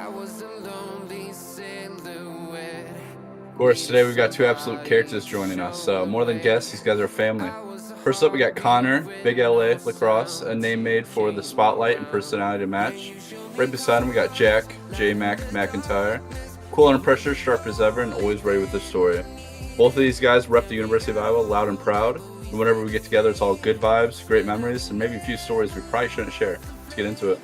Of course, today we've got two absolute characters joining us. So more than guests, these guys are family. First up, we got Connor, BigLA, Lacrosse, a name made for the spotlight and personality to match. Right beside him, we got Jack, Jmac, Mackentire. Cool under pressure, sharp as ever, and always ready with the story. Both of these guys rep the University of Iowa loud and proud. And whenever we get together, it's all good vibes, great memories, and maybe a few stories we probably shouldn't share. Let's get into it.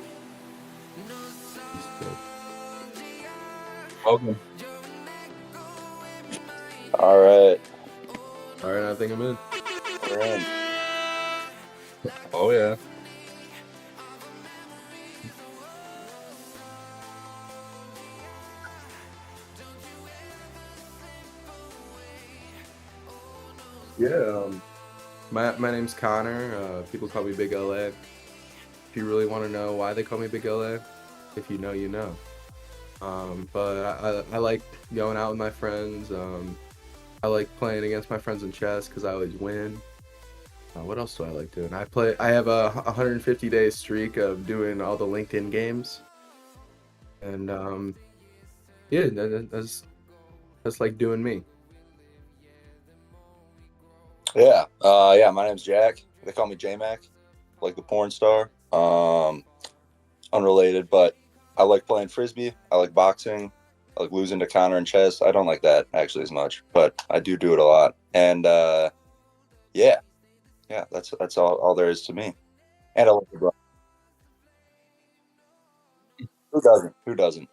Welcome. All right, All right, I think I'm in. we're in. Oh, yeah. Yeah, my name's Connor. People call me Big LA. If you really want to know why they call me Big LA, if you know, you know. But I like going out with my friends. I like playing against my friends in chess because I always win. What else do I like doing? I have a 150-day streak of doing all the LinkedIn games, and yeah, that's like doing me. Yeah. My name's Jack. They call me Jmac, like the porn star. Unrelated, but I like playing frisbee. I like boxing. I like losing to Connor in chess. I don't like that actually as much, but I do it a lot. And yeah, that's all there is to me. And I like LeBron. Who doesn't? Who doesn't?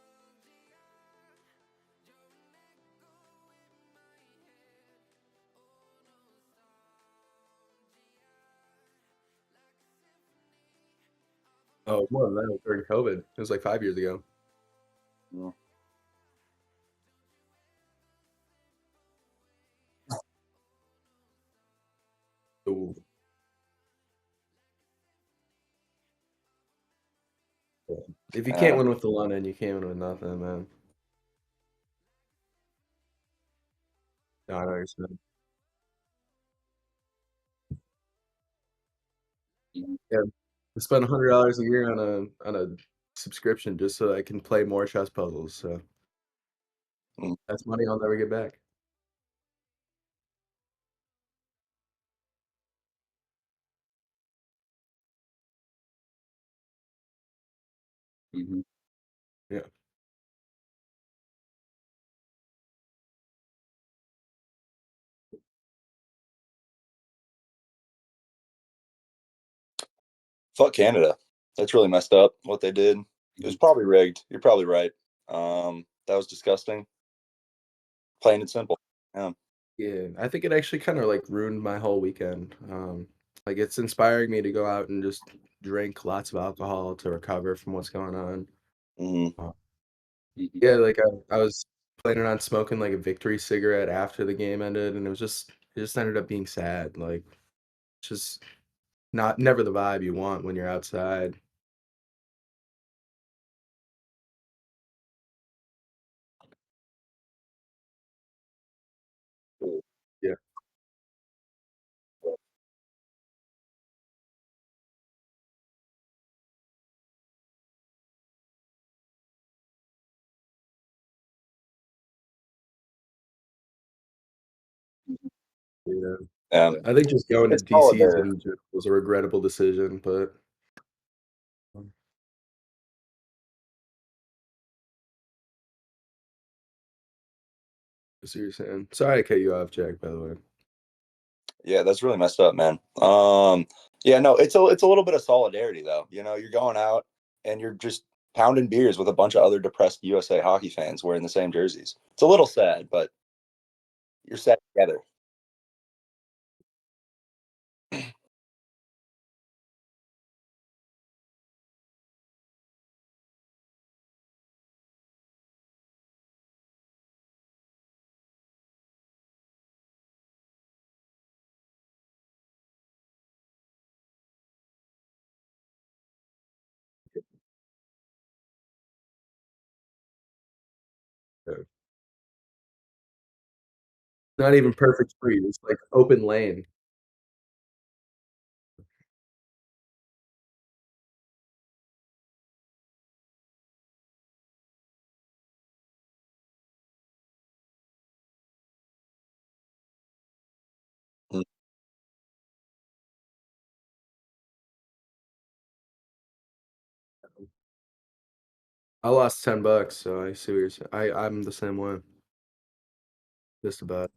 Oh, more than that, during COVID. It was like 5 years ago. Mm. Ooh. If you can't Yeah. win with the London, you can't win with nothing, man. No, I know what you're saying. Yeah, I spend $100 a year on a subscription just so I can play more chess puzzles. So Mm. that's money I'll never get back. Mhm. Yeah. Fuck Canada. That's really messed up what they did. It was Mhm. probably rigged. You're probably right. That was disgusting. Plain and simple. Yeah. Yeah, I think it actually kind of like ruined my whole weekend. Like it's inspiring me to go out and just drink lots of alcohol to recover from what's going on. Mhm. Uh, Mhm. yeah, like I was planning on smoking like a victory cigarette after the game ended, and it just ended up being sad. Like just not never the vibe you want when you're outside. Yeah, yeah. I think just going to It's DC's solidarity. in Egypt was a regrettable decision, but I see what you're saying. Sorry to cut you off, Jack, by the way. Yeah, that's really messed up, man. Yeah, no, it's a little bit of solidarity though. You know, you're going out and you're just pounding beers with a bunch of other depressed USA hockey fans wearing the same jerseys. It's a little sad, but you're sad together. Yeah. Not even perfect street, it's like open lane. I lost $10, so I see what you're saying. I'm the same way, just about.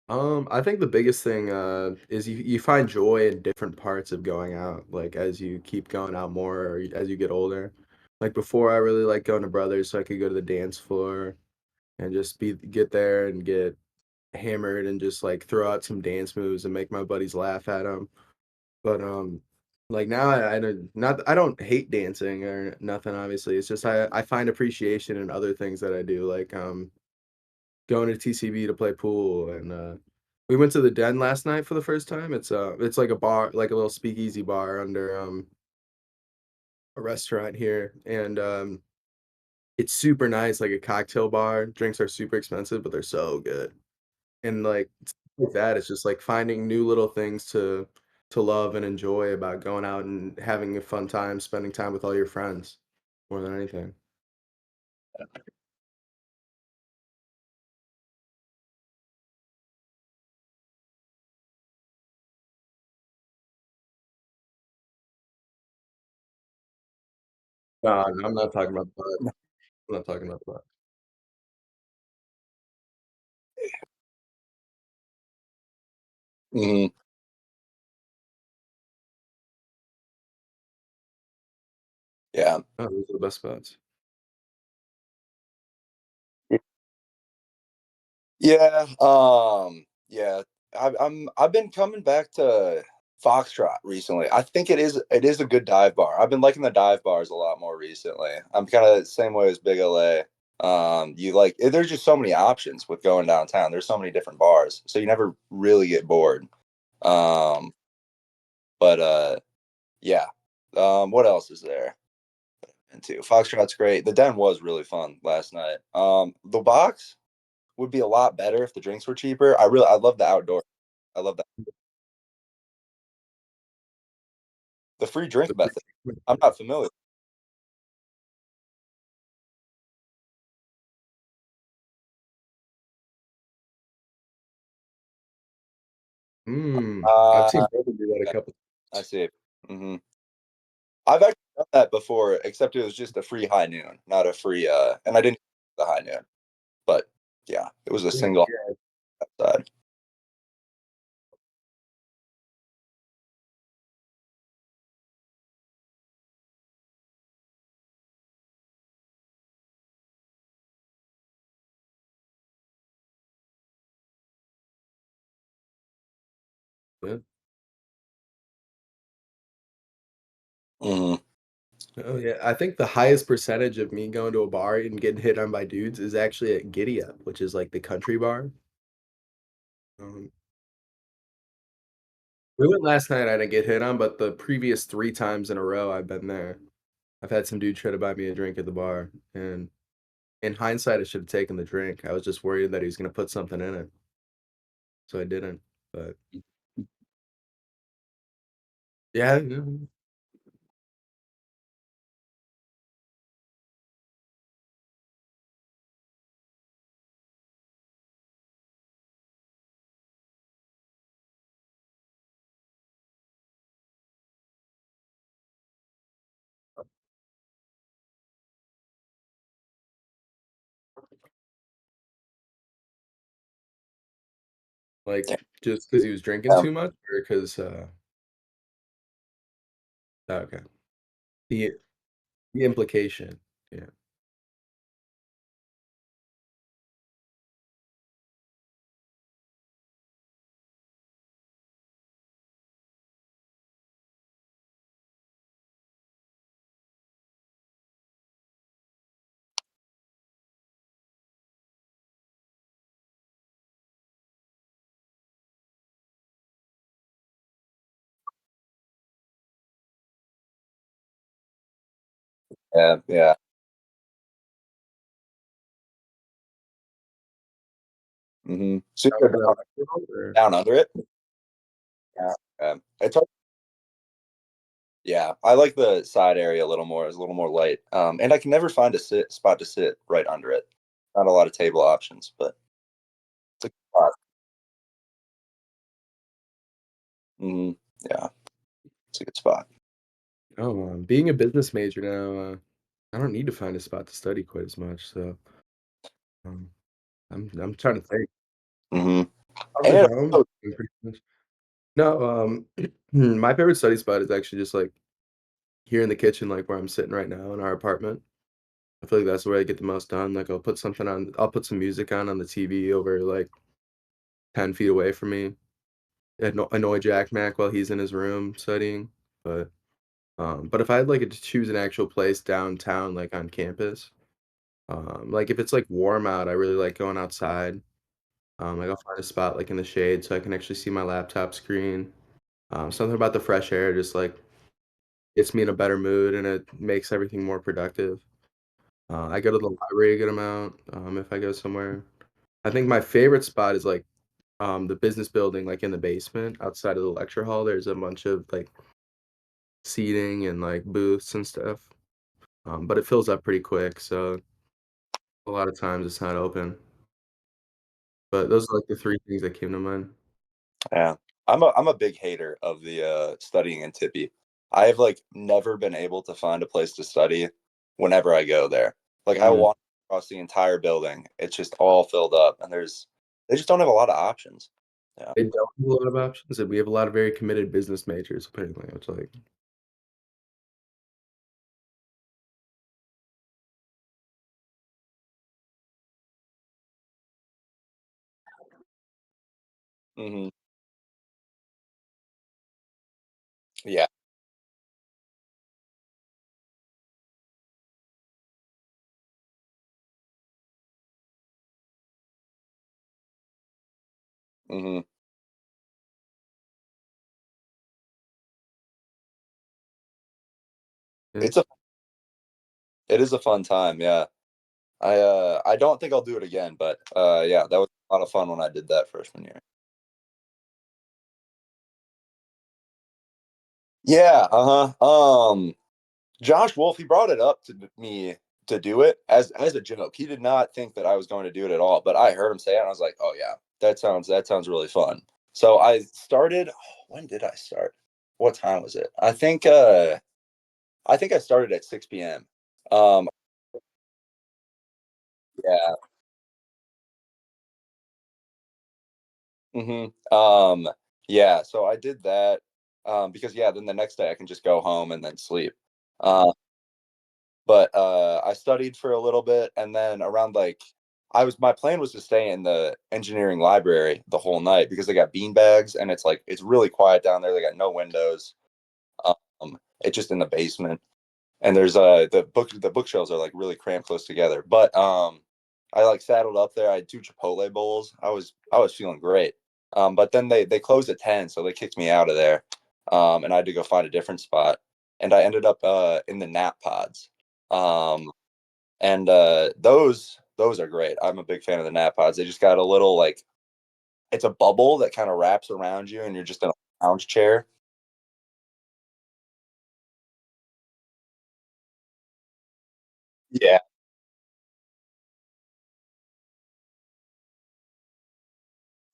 I think the biggest thing, is you find joy in different parts of going out, like, as you keep going out more or as you get older. Like, before, I really liked going to Brothers so I could go to the dance floor and just get there and get hammered and just, like, throw out some dance moves and make my buddies laugh at them. But, like, now I don't hate dancing or nothing, obviously, it's just I find appreciation in other things that I do, like, going to TCB to play pool, and, we went to the Den last night for the first time. It's like a bar, like a little speakeasy bar under, a restaurant here, and, it's super nice, like a cocktail bar. Drinks are super expensive, but they're so good, and, stuff like that, it's just, like, finding new little things to love and enjoy about going out and having a fun time, spending time with all your friends more than anything. No, I'm not talking about that. I'm not talking about that. Mhm. Yeah. Oh, those are the best spots. Yeah, yeah. I've been coming back to Foxtrot recently. I think it is a good dive bar. I've been liking the dive bars a lot more recently. I'm kind of the same way as Big LA. There's just so many options with going downtown. There's so many different bars, so you never really get bored. Um, but yeah. What else is there? And two, Foxtrot's great. The Den was really fun last night. The box would be a lot better if the drinks were cheaper. I love the outdoor. I love that. The free drink method. I'm not familiar. I've seen Uh, Brother do that a yeah, couple I times. see. Hmm. I've actually done that before, except it was just a free high noon, not a free. And I didn't the high noon, but yeah, it was a Yeah, single yeah. side. Yeah. Hmm. Oh, yeah, I think the highest percentage of me going to a bar and getting hit on by dudes is actually at Giddy Up, which is, like, the country bar. Um, we went last night, I didn't get hit on, but the previous 3 times in a row I've been there, I've had some dude try to buy me a drink at the bar, and in hindsight, I should have taken the drink. I was just worried that he was gonna put something in it, so I didn't, but yeah, like, just because he was drinking Yeah. too much or 'cause, oh, okay. The the implication, yeah. Yeah. Yeah. So Out you're in the world or down under it. Yeah. It's hard. Yeah, I like the side area a little more. It's a little more light. And I can never find a sit spot to sit right under it. Not a lot of table options, but it's a good spot. Mhm. Yeah, it's a good spot. Oh, being a business major now, I don't need to find a spot to study quite as much. So um, I'm trying to think. Mhm. How's And it it going? also Pretty much. No, my favorite study spot is actually just like here in the kitchen, like where I'm sitting right now in our apartment. I feel like that's where I get the most done. Like I'll put some music on the TV over like 10 feet away from me. Annoy JackMac while he's in his room studying. But if I had like to choose an actual place downtown, like on campus, like if it's like warm out, I really like going outside. Like I'll find a spot like in the shade so I can actually see my laptop screen. Something about the fresh air just like gets me in a better mood and it makes everything more productive. I go to the library a good amount, if I go somewhere. I think my favorite spot is like the business building, like in the basement outside of the lecture hall. There's a bunch of like seating and like booths and stuff. But it fills up pretty quick, so a lot of times it's not open. But those are like the 3 things that came to mind. yeah. I'm a big hater of the studying in Tippy. I have like never been able to find a place to study whenever I go there. Like I Mm. walk across the entire building, it's just all filled up, and they just don't have a lot of options. Yeah. They don't have a lot of options, and we have a lot of very committed business majors, apparently, it's like Hmm. Yeah. Hmm. yeah. It's a it is a fun time. Yeah. I don't think I'll do it again, but yeah, that was a lot of fun when I did that freshman year. Yeah. Uh huh. Josh Wolf, he brought it up to me to do it as a joke. He did not think that I was going to do it at all, but I heard him say it, and I was like, "Oh yeah, that sounds really fun." So I started. When did I start? What time was it? I think I started at 6 p.m. Um, yeah. Hmm. Yeah. So I did that because yeah, then the next day I can just go home and then sleep. Um, but I studied for a little bit, and then around like my plan was to stay in the engineering library the whole night because they got bean bags and it's like it's really quiet down there. They got no windows. It's just in the basement, and there's the bookshelves are like really cramped close together. But I like saddled up there. I had two Chipotle bowls. I was feeling great. But then they closed at 10, so they kicked me out of there. And I had to go find a different spot. And I ended up in the nap pods. Um, and those are great. I'm a big fan of the nap pods. They just got a little like it's a bubble that kind of wraps around you, and you're just in a lounge chair. Yeah,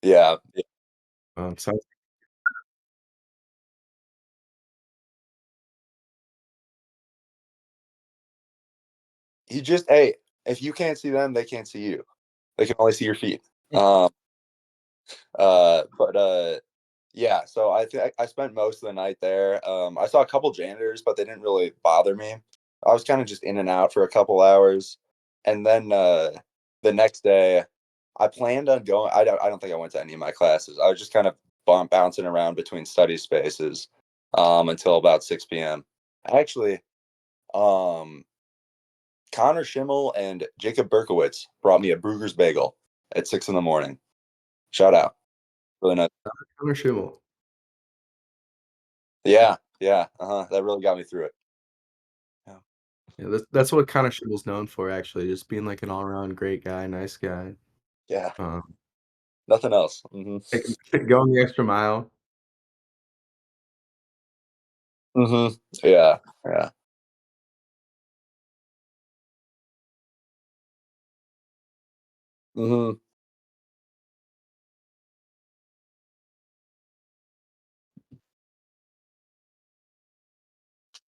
yeah. Sounds You just hey, if you can't see them, they can't see you. They can only see your feet. Um, but yeah. So I think I spent most of the night there. I saw a couple janitors, but they didn't really bother me. I was kind of just in and out for a couple hours, and then the next day, I planned on going. I don't think I went to any of my classes. I was just kind of bouncing around between study spaces until about 6 p.m. Actually, um, Connor Schimmel and Jacob Berkowitz brought me a Brugger's bagel at 6 in the morning. Shout out. Really nice. Connor Schimmel. Yeah, yeah. Uh-huh. That really got me through it. Yeah. Yeah, that's what Connor Schimmel's known for, actually, just being like an all-around great guy, nice guy. Yeah. Um, Nothing else. Hmm. Going the extra mile. Hmm. Yeah. Yeah. Hmm.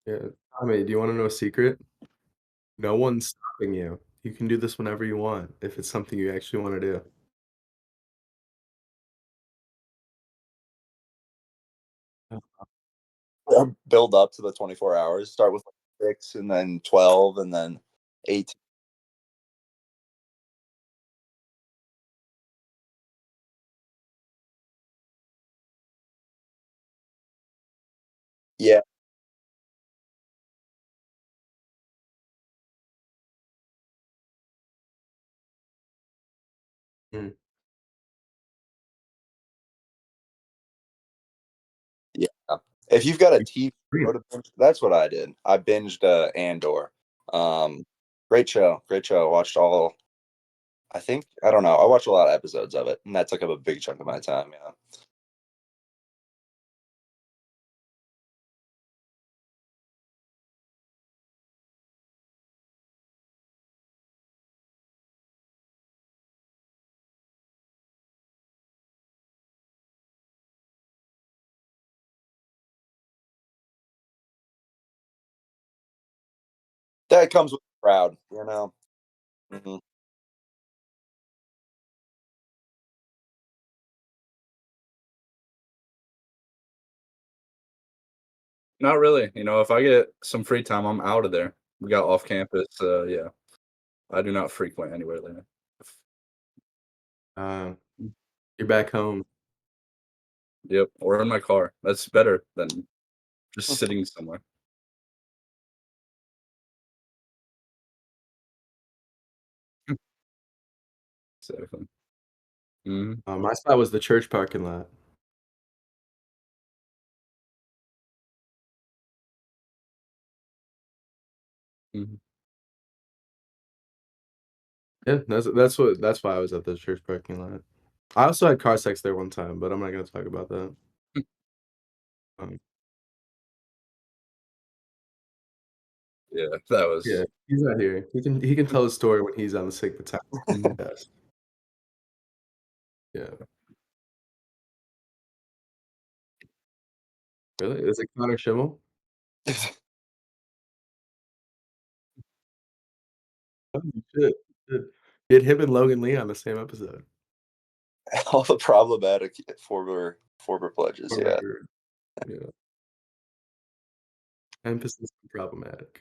Yeah. I mean, do you wanna know a secret? No one's stopping you. You can do this whenever you want if it's something you actually wanna do. Build up to the 24 hours. Start with like 6 and then 12 and then 8. Yeah. Mm. Yeah. If you've got a You TV agree. show to binge, that's what I did. I binged Andor. Um, great show. Great show. I watched all. I think I don't know. I watched a lot of episodes of it, and that took up a big chunk of my time. Yeah. That comes with the crowd, you know. Hmm. Not really. You know, if I get some free time, I'm out of there. We got off campus. Yeah, I do not frequent anywhere there. Uh, you're back home. Yep, or in my car. That's better than just sitting somewhere. Exactly. Mhm, My spot was the church parking lot. mhm. Yeah, that's why I was at the church parking lot. I also had car sex there one time, but I'm not gonna talk about that. Um, Yeah, that yeah, was he's not here. He can tell the story when he's on the SigmaTimes mhm. podcast. Yeah. Really? Is it Connor Schimmel? Oh, you should. Get him and Logan Lee on the same episode. All the problematic former pledges. For Yeah. record. Yeah. Emphasis on problematic.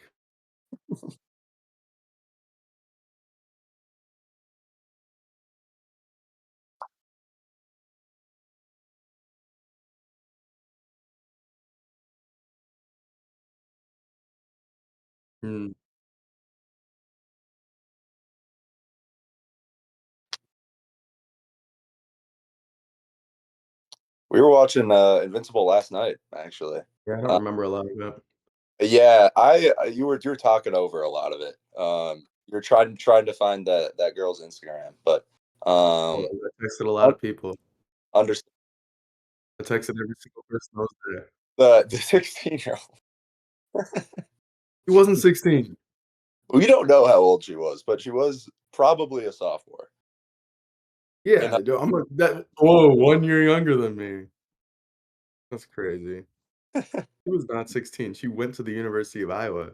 Mm. We were watching Invincible last night, actually. Yeah, I don't Uh, remember a lot of that. yeah, I you were talking over a lot of it. You're trying to find that girl's Instagram, but Oh, um, I texted a lot un- of people. understand I texted every single person that was there. the 16-year-old. He wasn't 16. We don't know how old she was, but she was probably a sophomore. In Yeah, dude, I'm like that. Whoa, 1 year younger than me. That's crazy. She was not 16. She went to the University of Iowa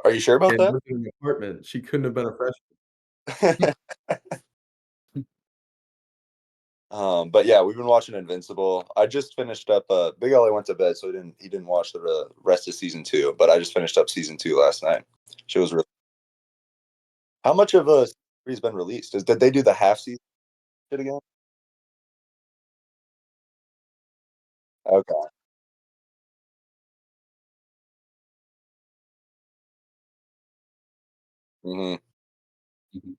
Are you sure about and that? lived in an apartment. She couldn't have been a freshman. But yeah, we've been watching Invincible. I just finished up. Big LA went to bed, so he didn't watch the rest of season 2. But I just finished up season 2 last night. She was really. How much of a series been released? Did they do the half season shit again? Okay. Hmm. Mhm.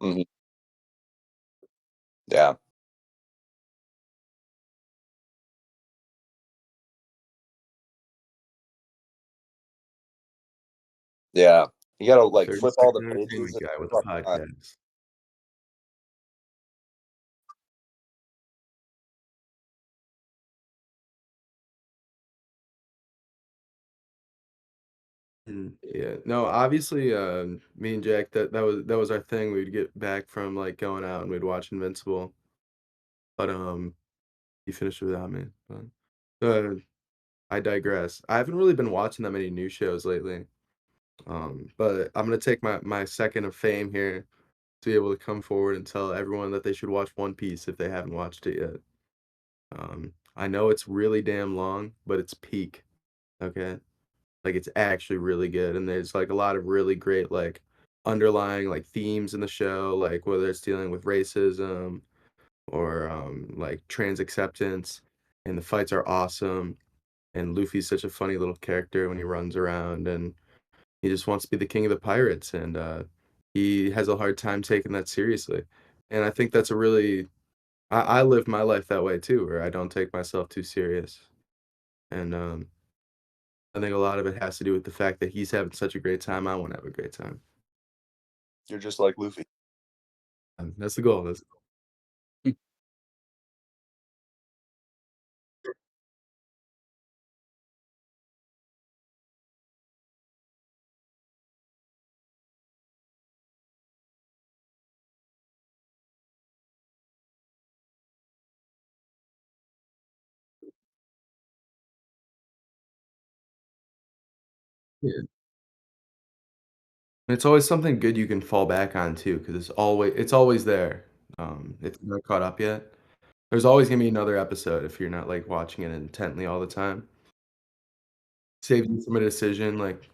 Hmm. Yeah. Yeah. You gotta like flip all the 30-second pages entertainment and guy with a fuck, podcast. Yeah. No, obviously, me and Jack, that was our thing. We'd get back from like going out and we'd watch Invincible. But he finished without me. But I digress. I haven't really been watching that many new shows lately. But I'm gonna take my second of fame here to be able to come forward and tell everyone that they should watch One Piece if they haven't watched it yet. I know it's really damn long, but it's peak. Okay. Like, it's actually really good, and there's, like, a lot of really great, like, underlying, like, themes in the show, like, whether it's dealing with racism or, like, trans acceptance, and the fights are awesome, and Luffy's such a funny little character when he runs around, and he just wants to be the king of the pirates, and, he has a hard time taking that seriously, and I think that's a really I live my life that way too, where I don't take myself too serious, and, I think a lot of it has to do with the fact that he's having such a great time, I wanna have a great time. You're just like Luffy. That's the goal, that's yeah. And it's always something good you can fall back on too, because it's always there, if you're not caught up yet. There's always gonna be another episode if you're not, like, watching it intently all the time. Saves you from a decision, like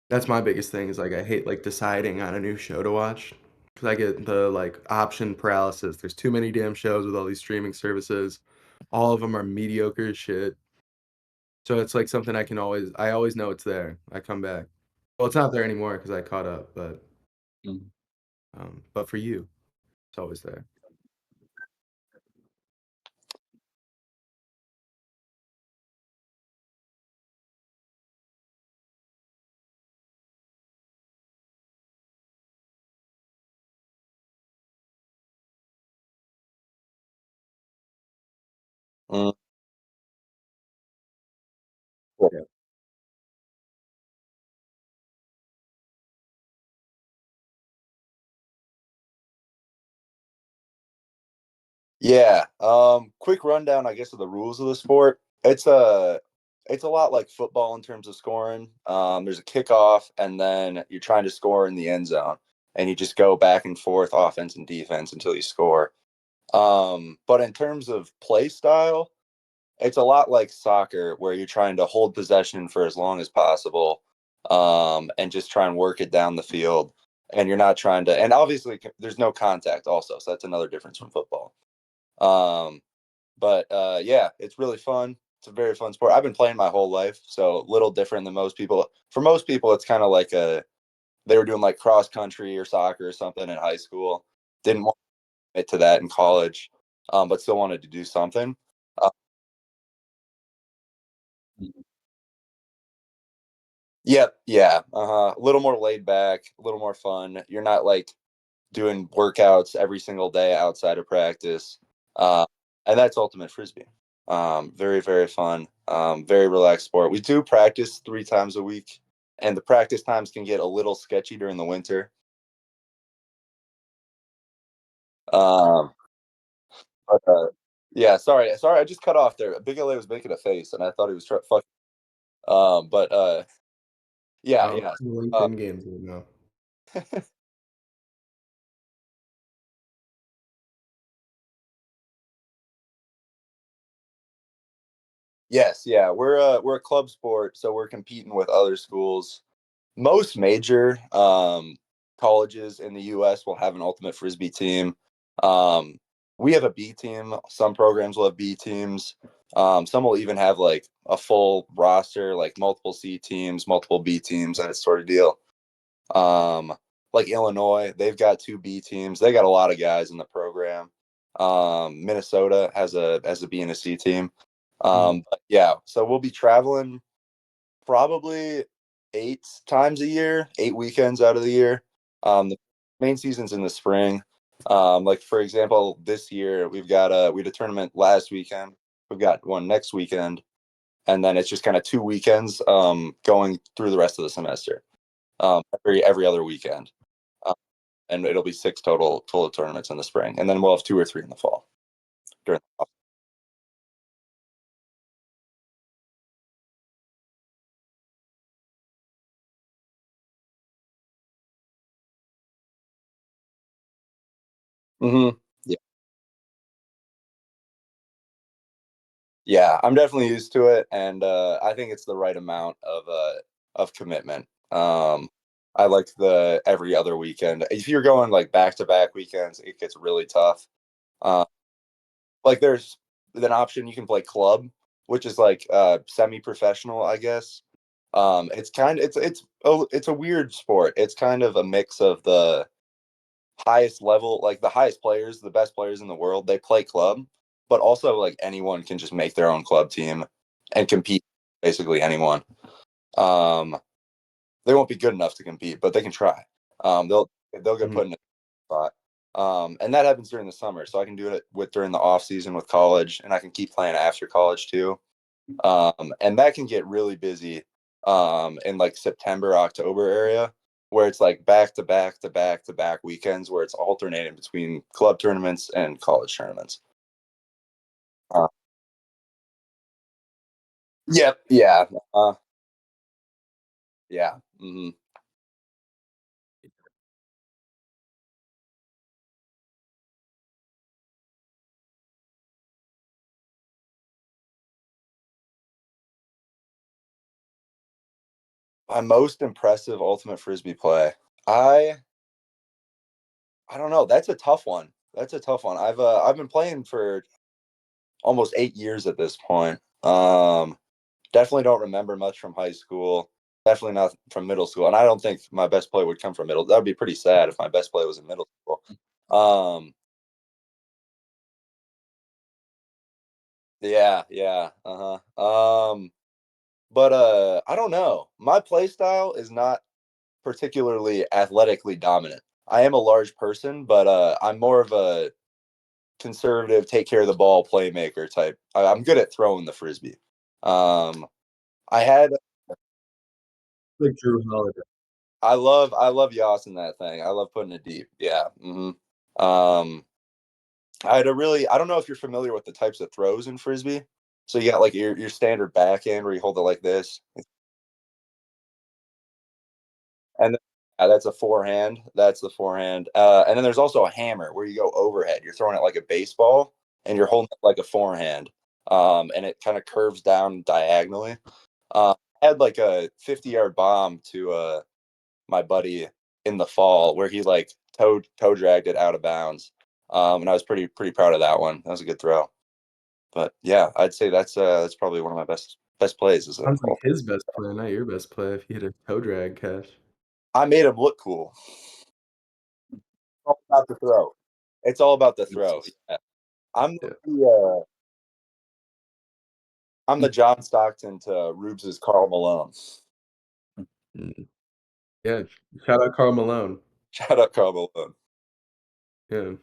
that's my biggest thing is, like, I hate, like, deciding on a new show to watch because I get the, like, option paralysis. There's too many damn shows with all these streaming services. All of them are mediocre as shit. So it's, like, something I always know it's there. I come back. Well, it's not there anymore because I caught up, but for you, it's always there. Mm, Yeah. yeah. Quick rundown, I guess, of the rules of the sport. It's a lot like football in terms of scoring. There's a kickoff, and then you're trying to score in the end zone, and you just go back and forth, offense and defense, until you score. But in terms of play style, it's a lot like soccer, where you're trying to hold possession for as long as possible, and just try and work it down the field. And you're not trying to, and obviously, there's no contact also, so that's another difference from football. Um, but yeah, it's really fun. It's a very fun sport. I've been playing my whole life, so a little different than most people. For most people, it's kind of like they were doing like cross country or soccer or something in high school. Didn't want to commit to that in college, but still wanted to do something. Uh, yep, yeah, a little more laid back, a little more fun. You're not like doing workouts every single day outside of practice. Uh, and that's ultimate frisbee. Very, very fun. Very relaxed sport. We do practice 3 times a week, and the practice times can get a little sketchy during the winter. Um, but yeah, sorry, I just cut off there. Big LA was making a face, and I thought he was trying. Fuck. But yeah, Oh, yeah. Uh, LinkedIn games right now. yes, yeah. We're a club sport, so we're competing with other schools. Most major colleges in the U.S. will have an ultimate frisbee team. Um, we have a B team. Some programs will have B teams. Some will even have like a full roster, like multiple C teams, multiple B teams, that sort of deal. Um, like Illinois, they've got 2 B teams. They got a lot of guys in the program. Minnesota has a B and a C team. Mhm. But yeah, so we'll be traveling probably 8 times a year, 8 weekends out of the year. The main season's in the spring. Like for example, this year we had a tournament last weekend. We've got one next weekend. and then it's just kind of 2 weekends going through the rest of the semester, every other weekend, and it'll be 6 total tournaments in the spring, and then we'll have 2 or 3 in the fall during the off. Mm-hmm. Yeah, I'm definitely used to it, and I think it's the right amount of commitment. I like the every other weekend. If you're going like back to back weekends, it gets really tough. Uh, like there's an option you can play club, which is like semi professional, I guess. It's a weird sport. It's kind of a mix of the highest level, like the highest players, the best players in the world, they play club, but also like anyone can just make their own club team and compete. Basically, anyone. Um, they won't be good enough to compete, but they can try. They'll get put in a spot. And that happens during the summer, so I can do it during the off season with college, and I can keep playing after college too. And that can get really busy in like September, October area, where it's like back to back to back to back weekends where it's alternating between club tournaments and college tournaments. Uh, yep. Yeah. Uh, yeah. My most impressive ultimate frisbee play. I I don't know. That's a tough one. That's a tough one. I've been playing for almost 8 years at this point. Definitely don't remember much from high school. Definitely not from middle school. And I don't think my best play would come from middle. That would be pretty sad if my best play was in middle school. Um, yeah, yeah, but I don't know. My play style is not particularly athletically dominant. I am a large person, but I'm more of a conservative, take care of the ball playmaker type. I'm good at throwing the frisbee. Um, I had Like Drew Holiday. I love Yoss that thing. I love putting it deep. Yeah. I had a really I don't know if you're familiar with the types of throws in frisbee. So you got like your standard backhand where you hold it like this, and that's a forehand. That's the forehand. And then there's also a hammer where you go overhead. You're throwing it like a baseball, and you're holding it like a forehand. And it kind of curves down diagonally. I had like a 50-yard bomb to my buddy in the fall where he like toe dragged it out of bounds. And I was pretty proud of that one. That was a good throw. But yeah, I'd say that's probably one of my best plays. Sounds like his best play, not your best play if you hit a toe drag catch. I made him look cool. It's all about the throw. It's all about the throw. It's Yeah. I'm yeah. the uh, I'm the John Stockton to Rubes's Carl Malone. Mm. Yeah, shout out Karl Malone. Shout out Carl Malone. Yeah.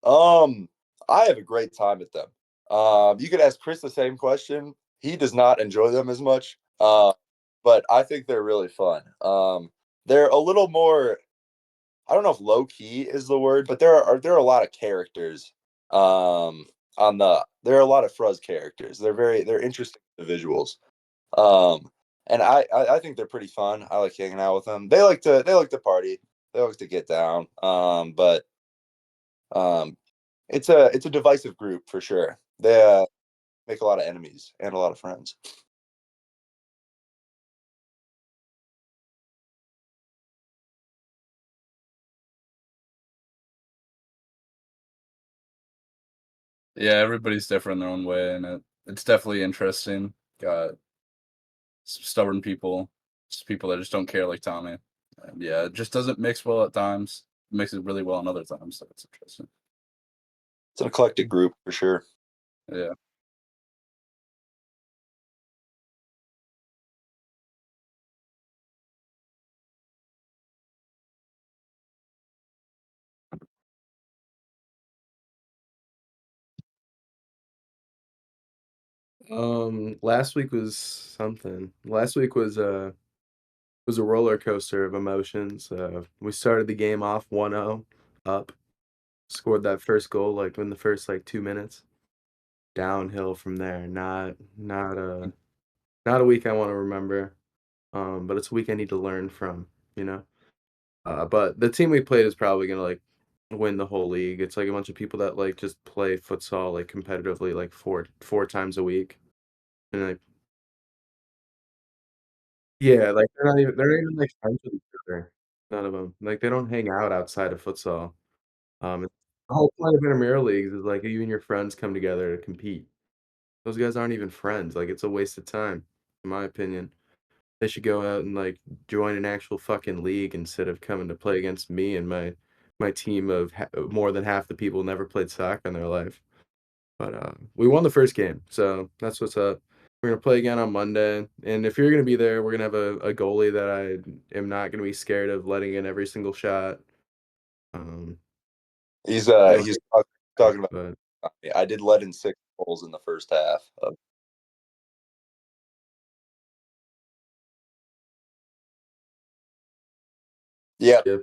Um, I have a great time at them. You could ask Chris the same question. He does not enjoy them as much. But I think they're really fun. They're a little more. I don't know if low key is the word, but there are a lot of characters. There are a lot of Fruzz characters. They're interesting individuals. Um, and I think they're pretty fun. I like hanging out with them. They like to party. They like to get down. But um, it's a divisive group for sure. They make a lot of enemies and a lot of friends. Yeah, everybody's different in their own way, and it's definitely interesting. Got some stubborn people, just people that just don't care like Tommy. And yeah, it just doesn't mix well at times. It mixes really well in other times, so it's interesting. It's an eclectic group for sure. Yeah. Last week was something. Last week was a roller coaster of emotions. We started the game off 1-0, up, scored that first goal like in the first like 2 minutes. Downhill from there. Not a week I want to remember. But it's a week I need to learn from, you know. But the team we played is probably gonna like win the whole league. It's like a bunch of people that like just play futsal like competitively like four times a week. And like yeah, like they're not even like friends with each other. None of them. Like they don't hang out outside of futsal. It's the whole point of intramural leagues is like you and your friends come together to compete. Those guys aren't even friends. Like it's a waste of time, in my opinion. They should go out and like join an actual fucking league instead of coming to play against me and my team of more than half the people never played soccer in their life. But we won the first game, so that's what's up. We're gonna play again on Monday, and if you're gonna be there, we're gonna have a goalie that I am not gonna be scared of letting in every single shot. Um, He's you know, he's talking about but me. I did let in 6 goals in the first half. Yeah. yeah,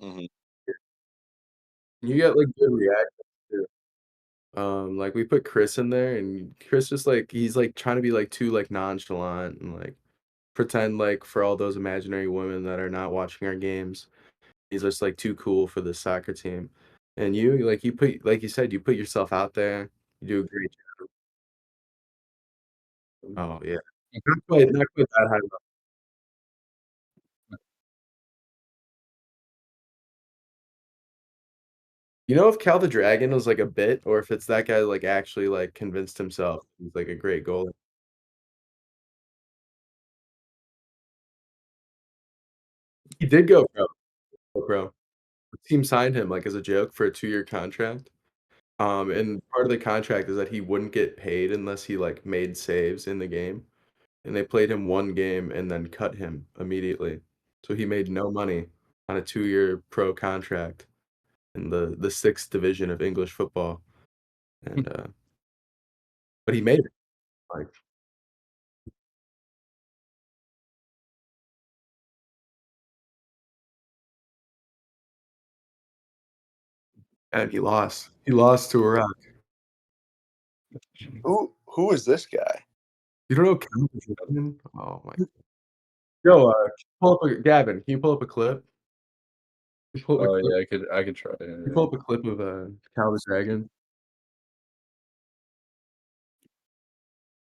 Hmm. you get like good reactions too. Like we put Chris in there, and Chris just like he's like trying to be like too like nonchalant and like pretend like for all those imaginary women that are not watching our games, he's just like too cool for the soccer team. And you like you put like you said, you put yourself out there. You do a great job. Oh yeah, not quite that high level. You know if Cal the Dragon was like a bit, or if it's that guy like actually like convinced himself he's like a great goalie. He did go pro. The team signed him like as a joke for a 2-year contract. And part of the contract is that he wouldn't get paid unless he like made saves in the game. And they played him 1 game and then cut him immediately. So he made no money on a 2-year pro contract in the 6th division of English football, and, but he made it, like and he lost. He lost to Iraq. Who is this guy? You don't know Gavin? Oh my yo, pull up a Gavin, can you pull up a clip? Can you pull up a Oh clip? yeah, I could try. Yeah, Can you yeah. pull up a clip of, Cal the Dragon?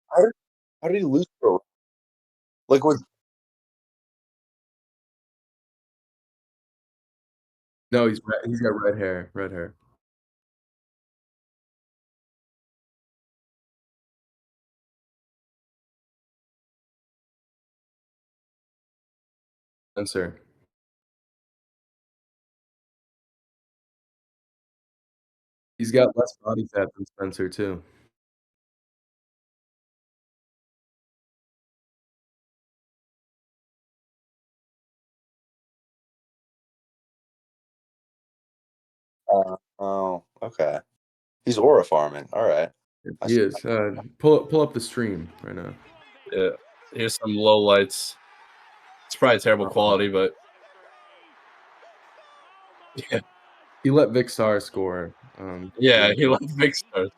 How did, how did he lose to like was No, he's got red hair. Spencer. He's got less body fat than Spencer too. oh, okay. He's aura farming. All right. I He see. is. Pull up the stream right now. Yeah. Here's some low lights. It's probably terrible Oh, quality, but yeah, he let Vic Sar score. yeah, he left big stars.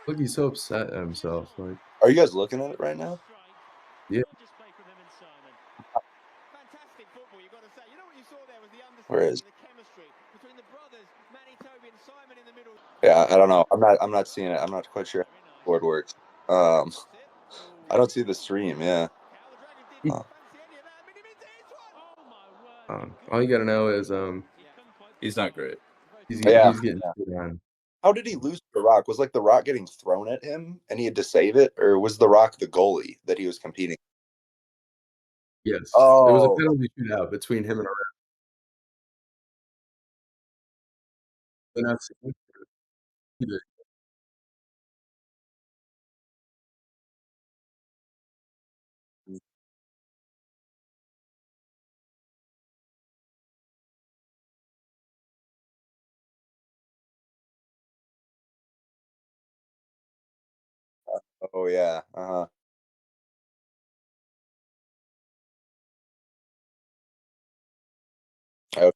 Look, he's so upset at himself. Like, Are you guys looking at it right now? yeah, Where is? Yeah, I don't know. I'm not seeing it. I'm not quite sure how the board works. Um, I don't see the stream. Yeah. Oh. all you gotta know is He's not great. Yeah. he's getting shit on. How did he lose to the Rock? Was like the Rock getting thrown at him and he had to save it, or was the Rock the goalie that he was competing? Yes, it was a Oh, penalty shootout between him and a ref. And that's either. Oh yeah. Uh-huh. Oh,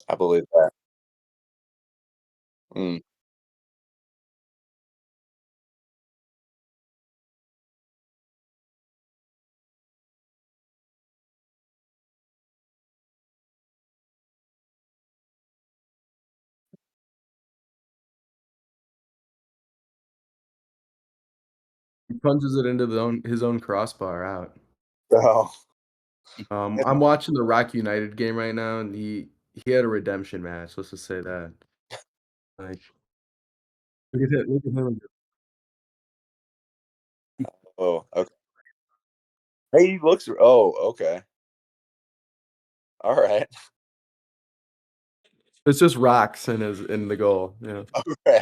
I believe that. Mm. He punches it into his own crossbar out. So I'm watching the Rock United game right now, and he had a redemption match, let's just say that. Like, look at him. oh, okay. Hey, he looks oh, okay. All right. It's just rocks in the goal, yeah. Okay.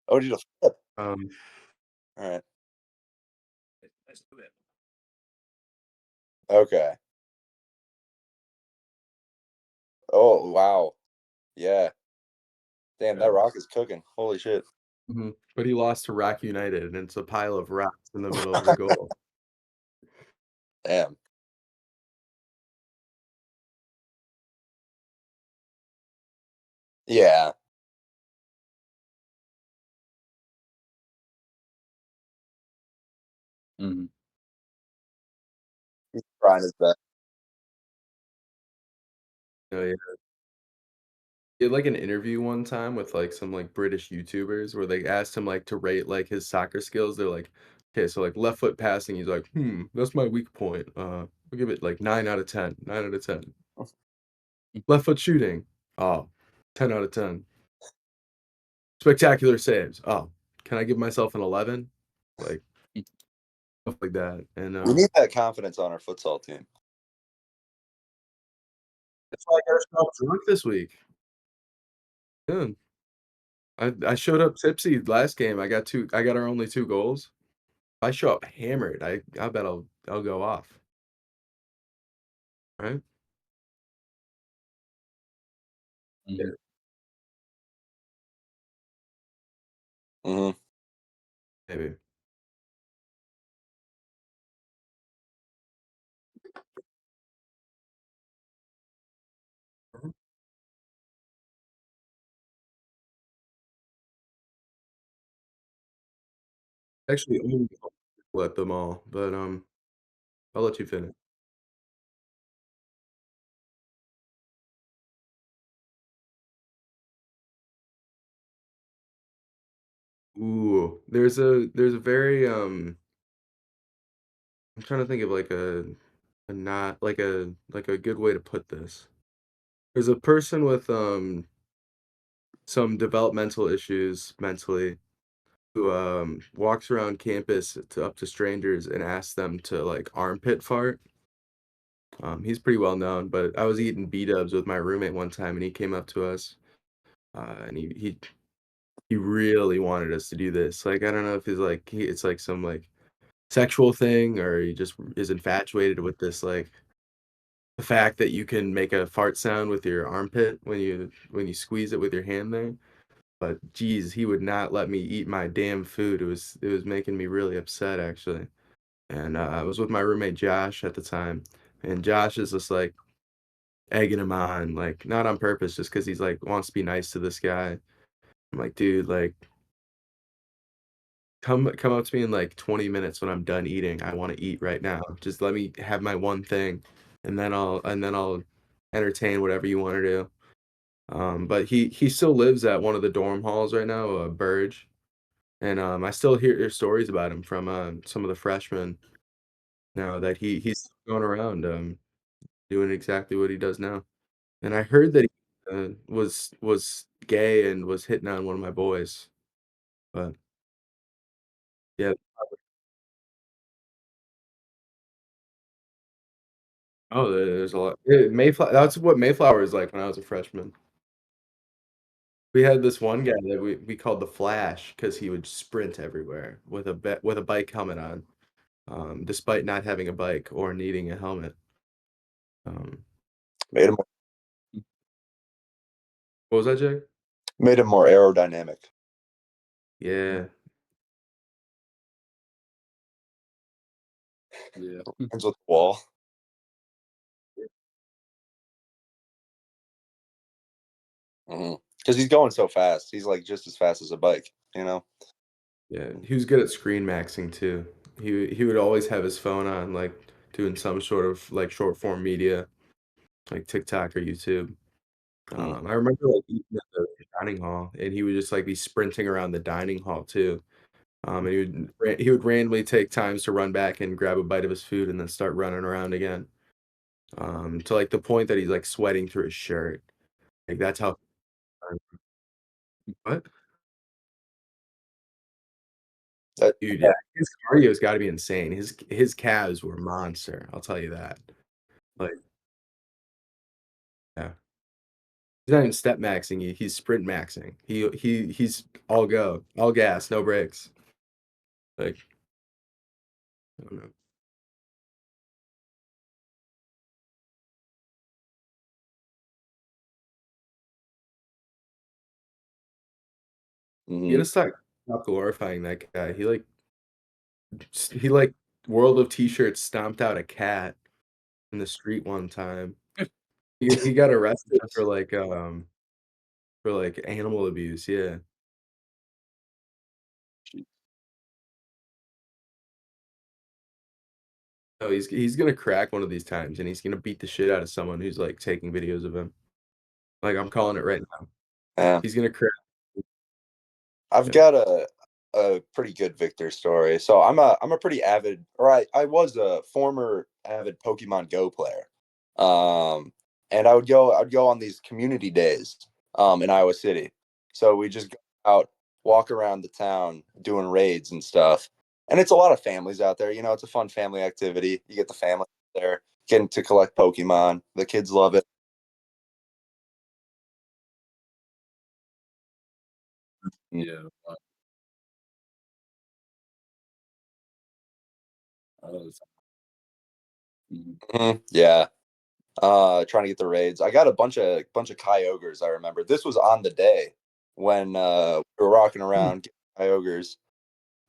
Oh, did a flip. Um, All right. Okay. Oh, wow. Yeah. Damn, yeah, that rock is cooking. Holy shit. but he lost to Rock United, and it's a pile of rocks in the middle of the goal. Damn. Yeah. Mhm. He's trying his best. Oh, yeah. He had, like, an interview one time with, like, some, like, British YouTubers where they asked him, like, to rate, like, his soccer skills. They're like, "Okay, so, like, left foot passing," he's like, "Hmm, that's my weak point. I'll give it, like, 9 out of 10, 9 out of 10. Left foot shooting, oh, 10 out of 10. Spectacular saves, oh, can I give myself an 11?" Like, stuff like that, and, We need that confidence on our futsal team. that's why I gotta stop drunk this week. Yeah. I showed up tipsy last game. I got our only 2 goals. If I show up hammered, I bet I'll go off, right? Mhm. Yeah. Hmm. Maybe. Mhm. Actually, only at the mall, but, I'll let you finish. Ooh, there's a very, I'm trying to think of, like, a not like a good way to put this. There's a person with, some developmental issues mentally who, walks around campus to up to strangers and asks them to, like, armpit fart. He's pretty well known, but I was eating B-dubs with my roommate one time, and he came up to us, and he really wanted us to do this. Like, I don't know if he's like it's like some like sexual thing, or he just is infatuated with this like the fact that you can make a fart sound with your armpit when you squeeze it with your hand there. But geez, he would not let me eat my damn food. It was making me really upset actually. And I was with my roommate Josh at the time, and Josh is just like egging him on, like, not on purpose, just because he's, like, wants to be nice to this guy. I'm like, "Dude, like, come up to me in, like, 20 minutes when I'm done eating. I wanna eat right now. Just let me have my one thing, and then I'll entertain whatever you wanna do." But he still lives at one of the dorm halls right now, Burge, and, I still hear stories about him from, some of the freshmen now that he's going around, doing exactly what he does now. And I heard that he, was gay and was hitting on one of my boys, but yeah. Oh, there's a lot. Mayflower, that's what Mayflower is like when I was a freshman. We had this one guy that we called the Flash because he would sprint everywhere with a bike helmet on. despite not having a bike or needing a helmet. Um, Made him what was that, Jay? made him more aerodynamic. Yeah, Yeah. Ends with the wall. Because he's going so fast. He's like just as fast as a bike, you know? yeah. He was good at screen maxing too. He would always have his phone on, like doing some sort of like short form media, like TikTok or YouTube. Mm. I remember like eating at the dining hall, and he would just like be sprinting around the dining hall too. And he would randomly take times to run back and grab a bite of his food, and then start running around again. To like the point that he's like sweating through his shirt. Like that's how. What? That, Dude, yeah, his cardio's gotta be insane. His calves were monster, I'll tell you that. Like, yeah. He's not even step maxing, he's sprint maxing. He's all go, all gas, no brakes. Like, I don't know. You mhm. gotta stop glorifying that guy. He World of T-shirts stomped out a cat in the street one time. He got arrested for, like, animal abuse, yeah. Oh, he's gonna crack one of these times, and he's gonna beat the shit out of someone who's, like, taking videos of him. Like, I'm calling it right now. Yeah. He's gonna crack. I've Yeah. got a pretty good Victor story. So I'm a pretty avid, or I was a former avid Pokemon Go player. Um, and I'd go on these community days in Iowa City. So we just go out, walk around the town doing raids and stuff. And it's a lot of families out there. You know, it's a fun family activity. You get the family there getting to collect Pokemon. The kids love it. Yeah. Uh, mhm. Yeah. Trying to get the raids. I got a bunch of Kyogres, I remember. This was on the day when we were walking Hmm. around getting Kyogres.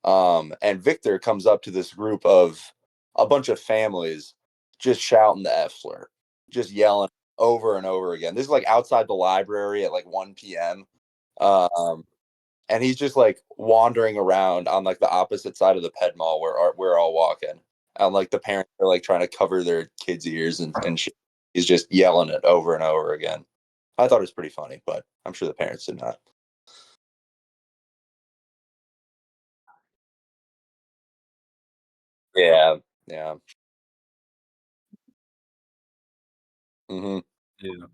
And Victor comes up to this group of a bunch of families just shouting the F slur, just yelling over and over again. This is like outside the library at like 1 p.m. Um, and he's just like wandering around on like the opposite side of the ped mall where we're all walking. And like the parents are like trying to cover their kids' ears and shit. He's just yelling it over and over again. I thought it was pretty funny, but I'm sure the parents did not. Yeah, yeah. Hmm. Yeah.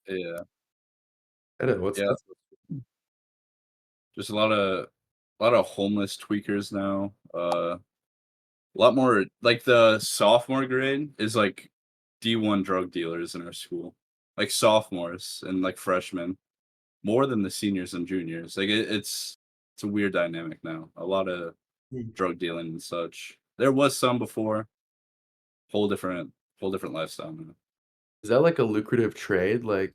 Yeah. What's Yeah. that? Just a lot of homeless tweakers now. A lot more like the sophomore grade is like D1 drug dealers in our school. Like sophomores and like freshmen, more than the seniors and juniors. Like it's a weird dynamic now. A lot of drug dealing and such. There was some before. Whole different whole different lifestyle now. Is that like a lucrative trade, like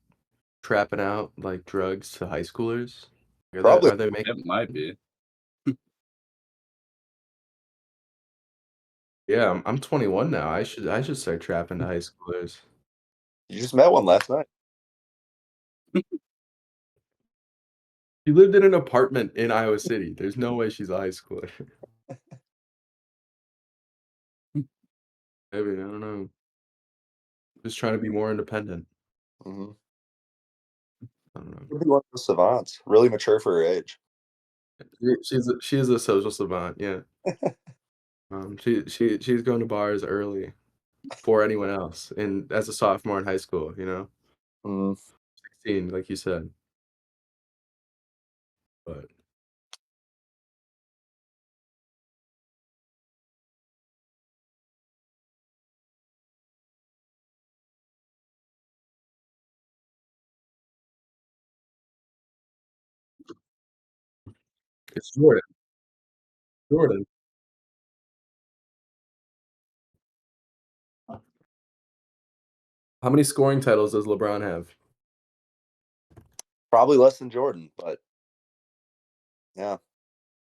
trapping out like drugs to high schoolers? Probably. Are they making? It might be. Yeah, I'm 21 now. I should start trapping to high schoolers. You just met one last night. She lived in an apartment in Iowa City. There's no way she's a high schooler. Maybe, I don't know. Just trying to be more independent. Hmm. I don't know. Could be one of those savants, really mature for her age. She is a social savant, yeah. She's going to bars early before anyone else, and as a sophomore in high school, 16, like you said. But It's Jordan. Jordan. How many scoring titles does LeBron have? Probably less than Jordan, but yeah.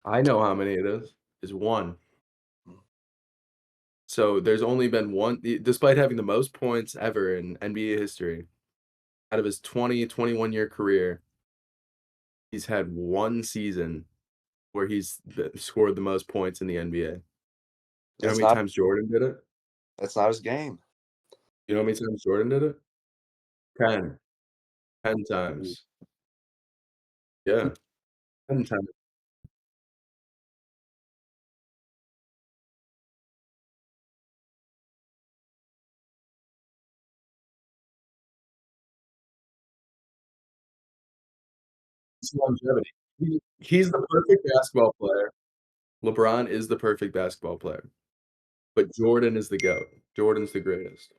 I know how many it is. It's 1. So there's only been one, despite having the most points ever in NBA history, out of his 21-year career, he's had 1 season where scored the most points in the NBA. You know how That's many not times Jordan did it? that's not his game. You know how many times Jordan did it? 10. 10 Mm. times. Yeah, 10 times. It's longevity. He's the perfect basketball player. LeBron is the perfect basketball player, but Jordan is the GOAT. Jordan's the greatest.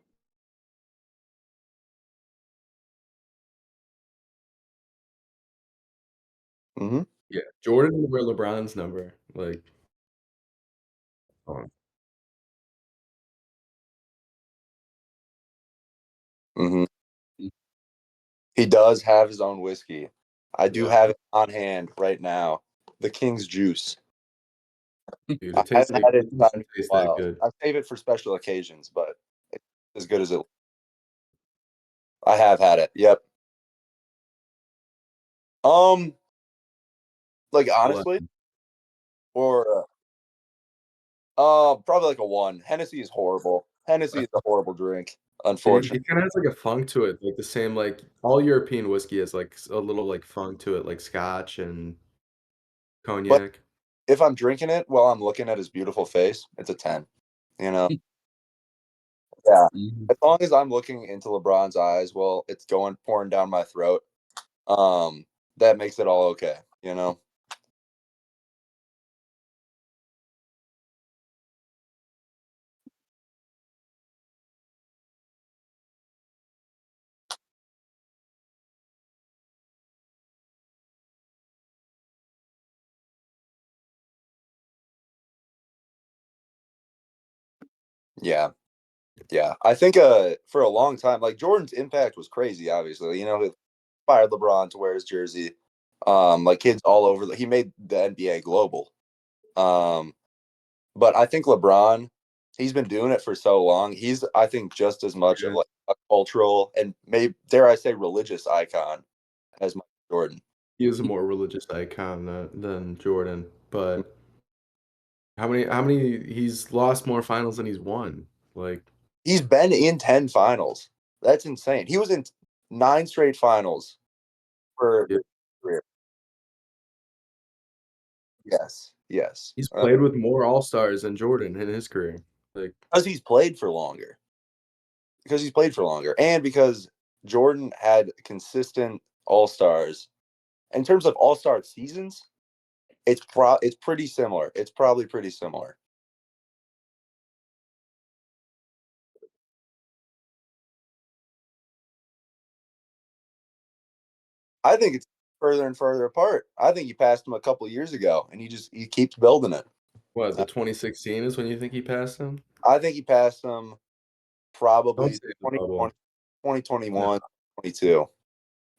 Mhm. Yeah, Jordan would wear LeBron's number, like, oh, Mhm. He does have his own whiskey. I do yeah, have it on hand right now. The King's Juice. dude, I haven't had it it inside doesn't for a taste that while. good. I save it for special occasions, but it's as good as it. I have had it. Yep. Um, like Well, honestly, or probably like a 1. Hennessy is horrible. Hennessy is a horrible drink, it unfortunately. kinda has, like, a funk to it, like, the same, like all European whiskey has, like, a little, like, funk to it, like scotch and But cognac. if I'm drinking it while I'm looking at his beautiful face, it's a 10. You know? Yeah. Mhm. As long as I'm looking into LeBron's eyes while it's going pouring down my throat, um, that makes it all okay, you know? Yeah. Yeah. I think for a long time, like Jordan's impact was crazy, obviously. You know, it inspired LeBron to wear his jersey. Like kids all over he made the NBA global. Um, but I think LeBron, he's been doing it for so long. He's I think just as much of Yeah, like a cultural and maybe dare I say religious icon as Michael Jordan. he is a more religious icon than Jordan, but how many he's lost more finals than he's won, like, He's been in 10 finals. That's insane. He was in 9 straight finals for yeah. his career. Yes, yes. He's played with more All-Stars than Jordan in his career, like, Because he's played for longer. Because he's played for longer, and because Jordan had consistent All Stars. In terms of All Star seasons, it's pretty similar. It's probably pretty similar. I think it's further and further apart. I think he passed him a couple years ago, and he keeps building it. what, the 2016 is when you think he passed him? I think he passed him Don't probably say the bubble. 2020, No, 2021, 22.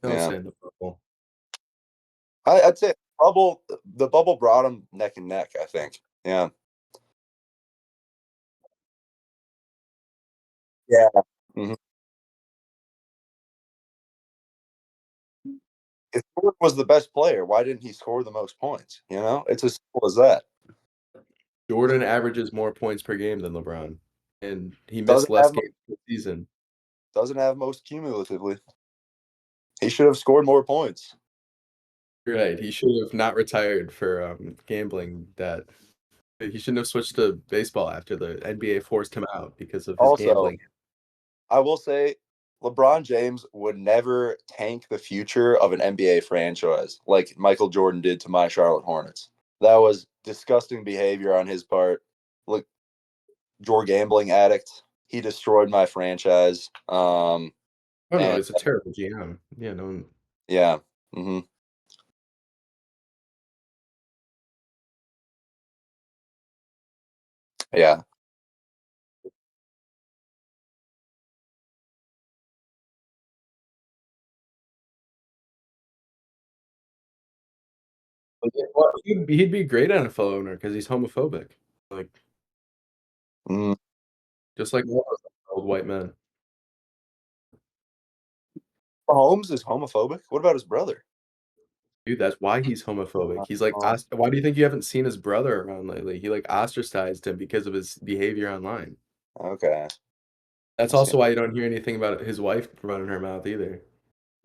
don't Yeah, say the bubble. I'd say the bubble brought him neck and neck. I think. Yeah, yeah. Mhm. If Jordan was the best player, why didn't he score the most points? You know, it's as simple as that. Jordan averages more points per game than LeBron, and he missed Doesn't less have games per season. doesn't have most cumulatively. He should have scored more points. Right, he should have not retired for, gambling debt. He shouldn't have switched to baseball after the NBA forced him out because of his Also, gambling. I will say LeBron James would never tank the future of an NBA franchise like Michael Jordan did to my Charlotte Hornets. That was disgusting behavior on his part. Look, Jor gambling addict. He destroyed my franchise. Oh, no, And it's a terrible GM. Yeah, no, yeah. Hmm. Yeah. Well, he'd be a great NFL owner because he's homophobic, like, Mm. just like all those old white men. Mahomes is homophobic. What about his brother? Dude, that's why he's homophobic. He's like, Oh, why do you think you haven't seen his brother around lately? He, like, ostracized him because of his behavior online. okay. That's I see. also why you don't hear anything about his wife running her mouth either.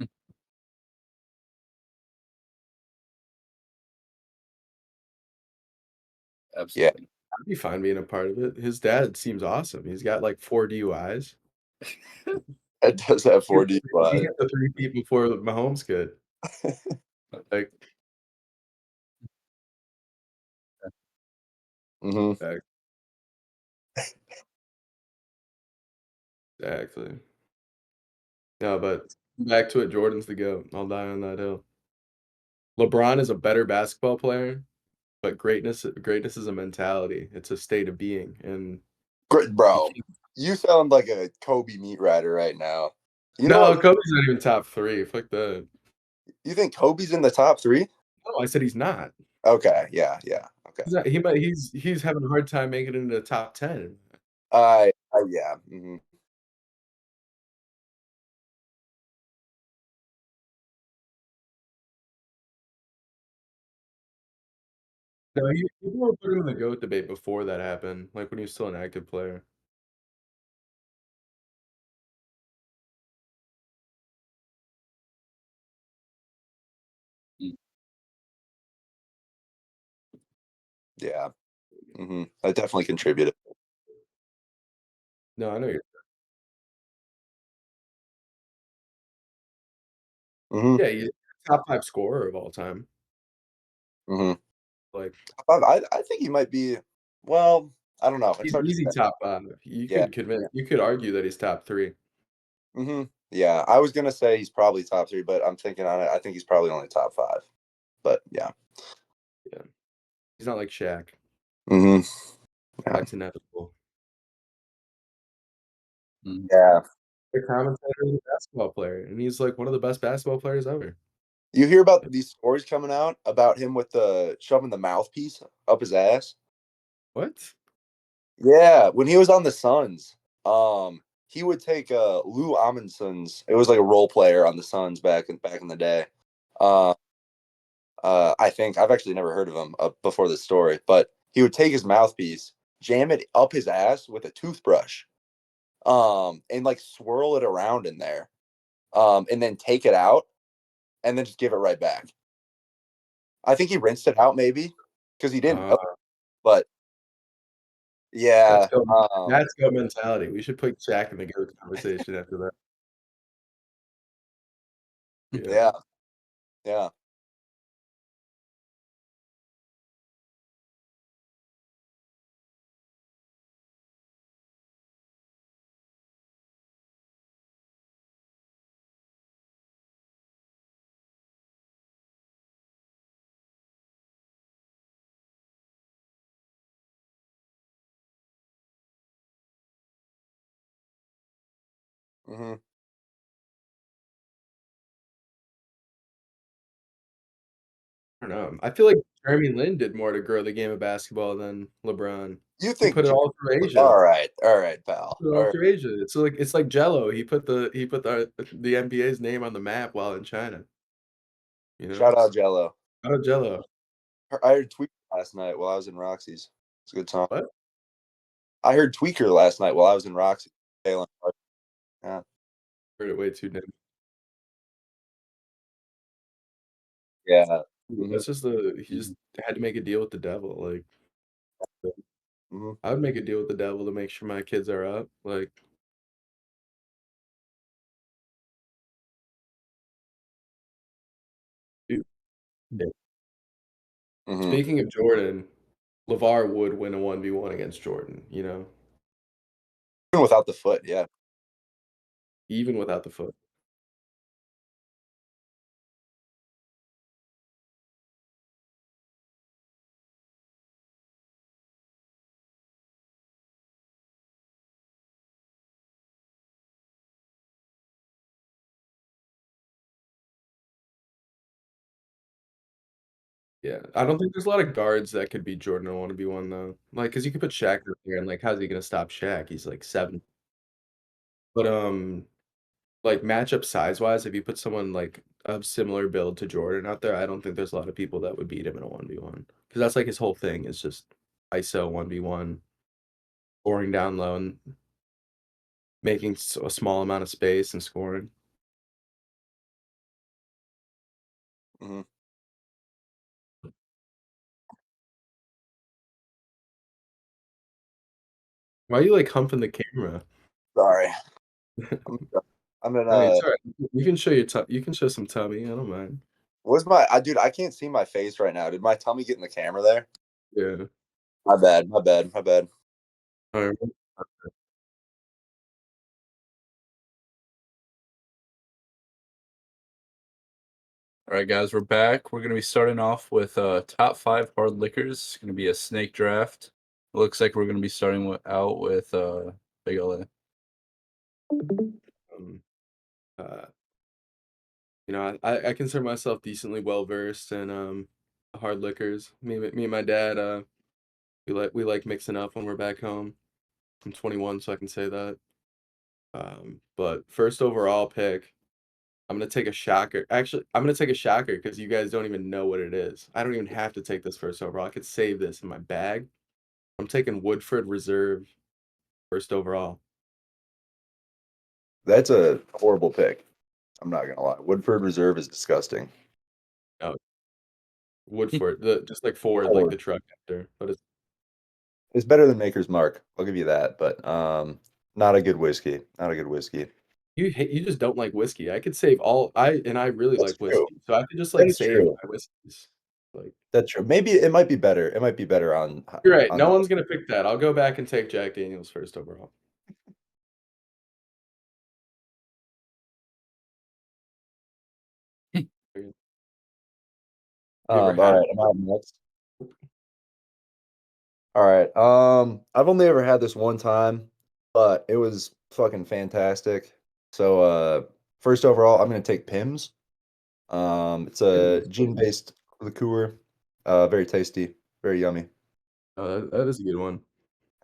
Yeah, Absolutely. I'd be fine being a part of it. His dad seems awesome. He's got, like, 4 DUIs. it does have He hit 4 he DUIs. hit the 3 feet before Mahomes could. Like, Hmm. exac exactly. No, but back to it, Jordan's the GOAT. I'll die on that hill. LeBron is a better basketball player, but greatness is a mentality. It's a state of being, and Great, you bro. can't. You sound like a Kobe meat rider right now. You know No, what? Kobe's not even top 3, fuck that. You think Kobe's in the top 3? No, I said he's not. Okay. Yeah. Yeah. Okay. He's not he's having a hard time making it into the top 10. Yeah. Hmm. No, he people were putting him in the GOAT debate before that happened, like, when he was still an active player. Mm. Yeah. That definitely contributed. No, I know you're Hmm. yeah, he's top 5 scorer of all time. Hmm. Like, I think he might be. Well, I don't know. It's he's hard to easy say. top 5. Yeah. You could argue that he's top 3. Yeah. I was gonna say he's probably top 3, but I'm thinking on it. I think he's probably only top 5. But yeah. Yeah. He's not like Shaq. Hmm. Yeah. Shaq's inevitable. Mm. Yeah. The commentator is a basketball player, and he's, like, one of the best basketball players ever. You hear about these stories coming out about him with the shoving the mouthpiece up his ass? What? Yeah, when he was on the Suns, he would take Lou Amundson's. It was like a role player on the Suns back in the day. Uh, I think I've actually never heard of him before this story, but he would take his mouthpiece, jam it up his ass with a toothbrush, and like swirl it around in there, and then take it out and then just give it right back. I think he rinsed it out maybe because he didn't Uh, know, but that's yeah, GOAT that's GOAT mentality. We should put Shaq in the GOAT conversation after that. Yeah. yeah, yeah. Hmm. I don't know. I feel like Jeremy Lin did more to grow the game of basketball than LeBron. You He think? put it all through Asia. All right, pal. Put it All all right. through Asia. It's like Jello. He put the NBA's name on the map while in China, you know? Shout out Jello. Shout out Jello. I heard Tweaker last night while I was in Roxy's. It's a good song. What? I heard Tweaker last night while I was in Roxy. Yeah, Heard it way too damn. yeah. Hmm. That's just he just had to make a deal with the devil. Like, Hmm. I would make a deal with the devil to make sure my kids are up. Like, dude. Yeah. Hmm. Speaking of Jordan, LeVar would win a 1v1 against Jordan, you know, Even without the foot, yeah. even without the foot. Yeah, I don't think there's a lot of guards that could beat Jordan on 1v1 though. Like, cause you could put Shaq up there and, like, how's he gonna stop Shaq? He's, like, 7. But, like, matchup size-wise, if you put someone, like, of similar build to Jordan out there, I don't think there's a lot of people that would beat him in a 1v1. Cause that's, like, his whole thing is just ISO 1v1, scoring down low and making a small amount of space and scoring. Mhm. Why are you, like, humping the camera? Sorry. I'm I'm in I mean, it's alright. You can show your you can show some tummy, I don't mind. what's my dude, I can't see my face right now. Did my tummy get in the camera there? Yeah. My bad, my bad, my bad. Alright. All right, guys, we're back. We're going to be starting off with top 5 hard liquors. It's going to be a snake draft. It looks like we're going to be starting out with BigLA. Um, uh, you know, I consider myself decently well versed in hard liquors. Me and my dad, we like mixing up when we're back home. I'm 21, so I can say that. But first overall pick, I'm gonna take a shocker. Actually, I'm gonna take a shocker because you guys don't even know what it is. I don't even have to take this first overall. I could save this in my bag. I'm taking Woodford Reserve first overall. That's a horrible pick. I'm not gonna lie. Woodford Reserve is disgusting. Oh, Woodford, the just like Ford, like Horrid. the truck after, but it's It's better than Maker's Mark. I'll give you that, but not a good whiskey. Not a good whiskey. you just don't like whiskey. I could save all I really That's like true. whiskey, so I could just That like is save true. my whiskeys. Like That's true. Maybe it might be better. It might be better you're right. on No the one's gonna pick that. I'll go back and take Jack Daniels first overall. Have you ever all had it? right, I'm out next. All right. I've only ever had this one time, but it was fucking fantastic. So first overall, I'm gonna take Pimm's. It's a gin-based liqueur. Very tasty, very yummy. Oh, that is a good one.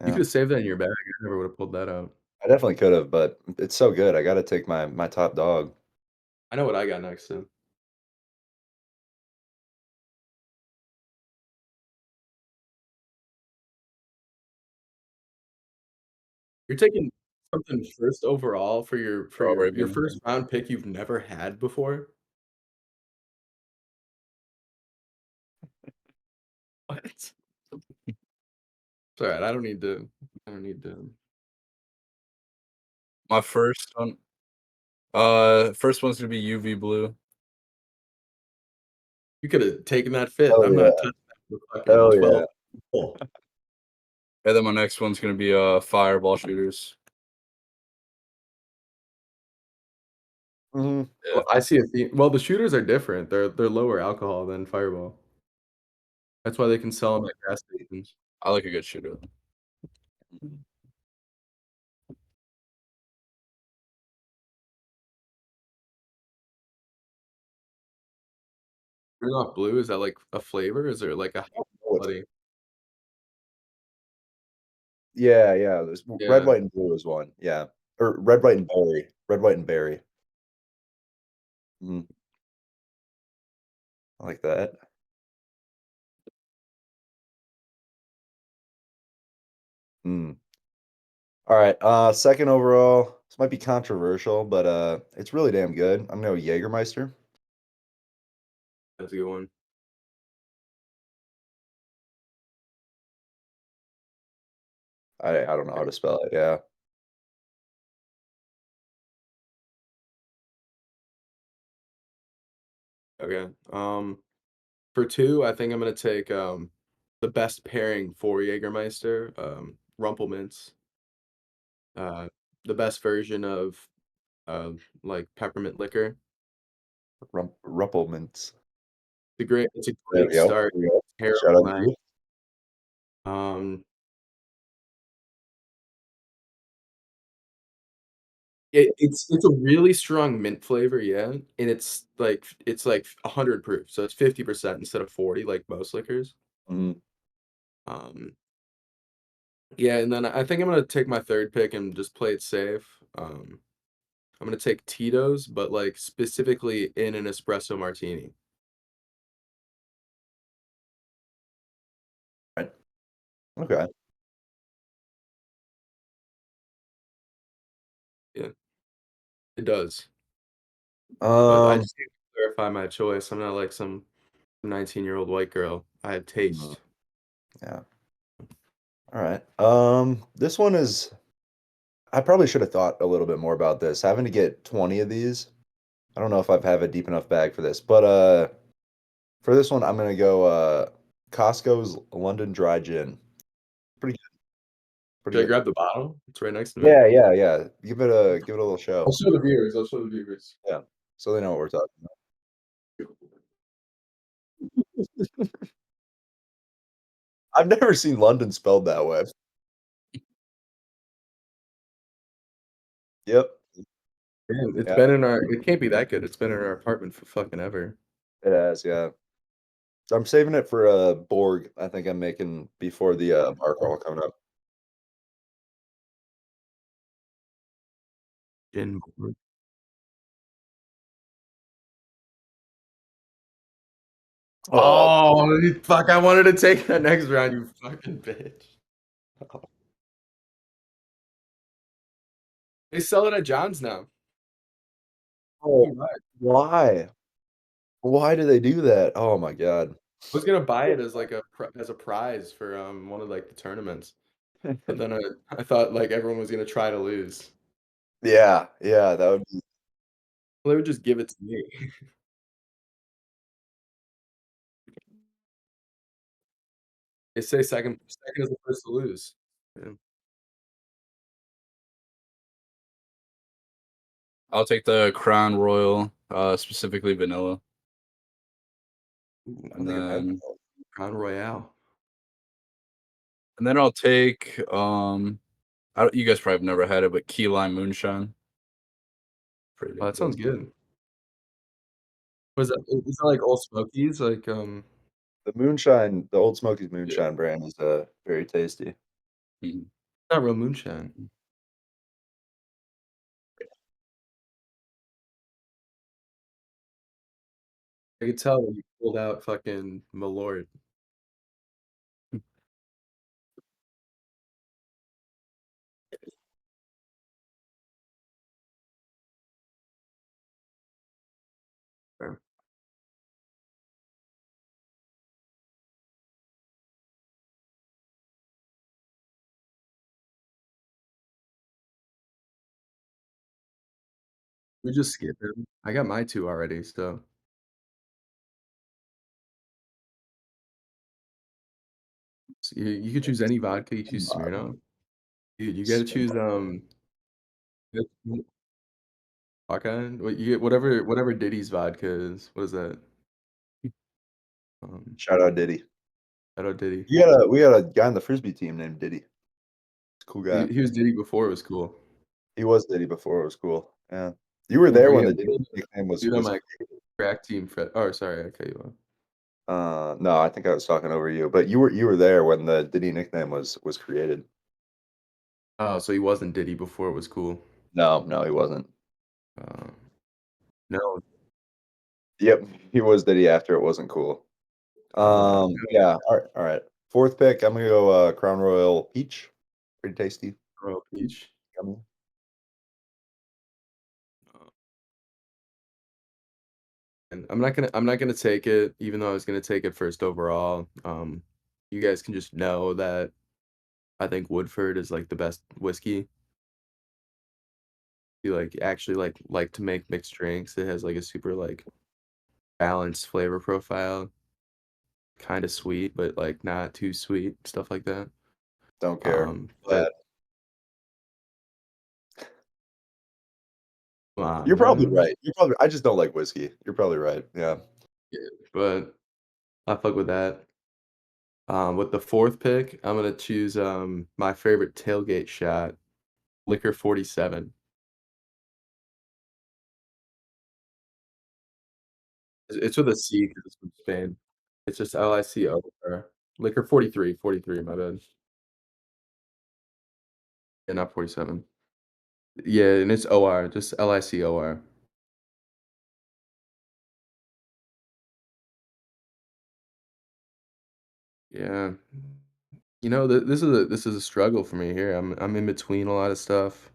You Yeah. could have saved that in your bag. I never would have pulled that out. I definitely could have, but it's so good. I gotta take my top dog. I know what I got next then. You're taking something first overall for your Arabian. first round pick you've never had before? What? It's alright, I don't need to My first one's going to be UV blue. you could have taken that fit. Hell I'm yeah. not touching that for fucking Hell 12 yeah. people. And then my next one's going to be fireball shooters. Mhm. Yeah, Well, I see a theme. Well, the shooters are different. They're lower alcohol than Fireball. That's why they can sell them at gas stations. I like a good shooter. Smirnoff Blue, is that like a flavor? Is there like a Oh, it's- quality? Yeah, yeah. There's red, Yeah, white, and blue is one. Yeah. Or red, white, and berry. Red, white, and berry. Mhm. I like that. Mm. All right. Second overall. This might be controversial, but it's really damn good. I'm gonna go Jägermeister. that's a good one. I don't know how to spell it. Yeah. Okay. For 2, I think I'm gonna take, the best pairing for Jägermeister, Rumplemints. Uh, the best version like, peppermint liquor. Ruppelmans. It's a There great we go. start, There we go. Shout terrible out to night. you. Um, It's a really strong mint flavor, yeah, and it's like 100 proof, so it's 50% instead of 40 like most liquors. Mhm. Um, yeah, and then I think I'm gonna take my 3rd pick and just play it safe. I'm gonna take Tito's, but, like, specifically in an espresso martini. Right. Okay. Yeah, it does, but I Um, just need to clarify my choice. I'm not like some 19-year-old white girl. I have mhm, taste. yeah. All right. This one is I probably should have thought a little bit more about this. Having to get 20 of these. I don't know if I've have a deep enough bag for this, but for this one I'm gonna go Costco's London Dry Gin. Pretty good. Pretty Should I good. grab the bottle? It's right next to me. Yeah, yeah, yeah. Give it a little I'll show. show the viewers, I'll show the viewers. Yeah. So they know what we're talking about. I've never seen London spelled that way. Yep. Damn, it's Yeah, been in our it can't be that good, it's been in our apartment for fucking ever. it has, yeah. So I'm saving it for Borg. I think I'm making before the bar crawl coming up. Gin. Oh, Oh, you fuck, I wanted to take that next round, you fucking bitch. They sell it at John's now. oh, You're right. why? Why do they do that? Oh my god. I was gonna buy it as like as a prize for, one of, like, the tournaments, but then I thought, like, everyone was gonna try to lose. Yeah, yeah, that would be Well, they would just give it to me. They say second is the first to lose. Yeah. I'll take the Crown Royal, specifically vanilla, ooh, I don't and think I've had then that. Crown Royale. I'll take I don't, you guys probably have never had it, but key lime moonshine. Pretty Oh, damn that sounds good. good. Was that is that like Old Smokies? Like, The Old Smoky's Yeah. moonshine brand is very tasty. Mhm. not real moonshine. I could tell when you pulled out fucking Malort. Fair. We just skip it. I got my 2 already, so you could choose any vodka, you choose Come Smirnoff. Dude, you gotta choose, on. vodka. What you get whatever Diddy's vodka is. What is that? Um, Shout out Diddy. shout out Diddy. We got a guy on the frisbee team named Diddy. He's a cool guy. He was Diddy before it was cool. He was Diddy before it was cool. Yeah. You were Ooh, there bring when it. the Diddy nickname Dude on was my crack team Fred oh, sorry, I cut you off. no, I think I was talking over you, but you were there when the Diddy nickname was created. Oh, so he wasn't Diddy before it was cool. No, no, he wasn't. Uh, no, Yep, he was Diddy after it wasn't cool. no, Yeah, all right. 4th pick, I'm gonna go Crown Royal Peach. Pretty tasty. Royal Peach. Yummy. Uh, and I'm not gonna take it, even though I was gonna take it first overall. You guys can just know that I think Woodford is like the best whiskey. You like actually like to make mixed drinks. It has like a super like balanced flavor profile, kind of sweet, but like not too sweet, stuff like that. Don't care. But Bad. come You're on, probably man. right. I just don't like whiskey. You're probably right. Yeah. Yeah, but I fuck with that. With the 4th pick, I'm gonna choose my favorite tailgate shot, Liquor 47. It's with a C because it's from Spain. It's just LICOR. Liquor 43, 43, my bad. Yeah, not 47. Yeah, and it's OR, just LICOR. Yeah. You know, this is a struggle for me here. I'm in between a lot of stuff.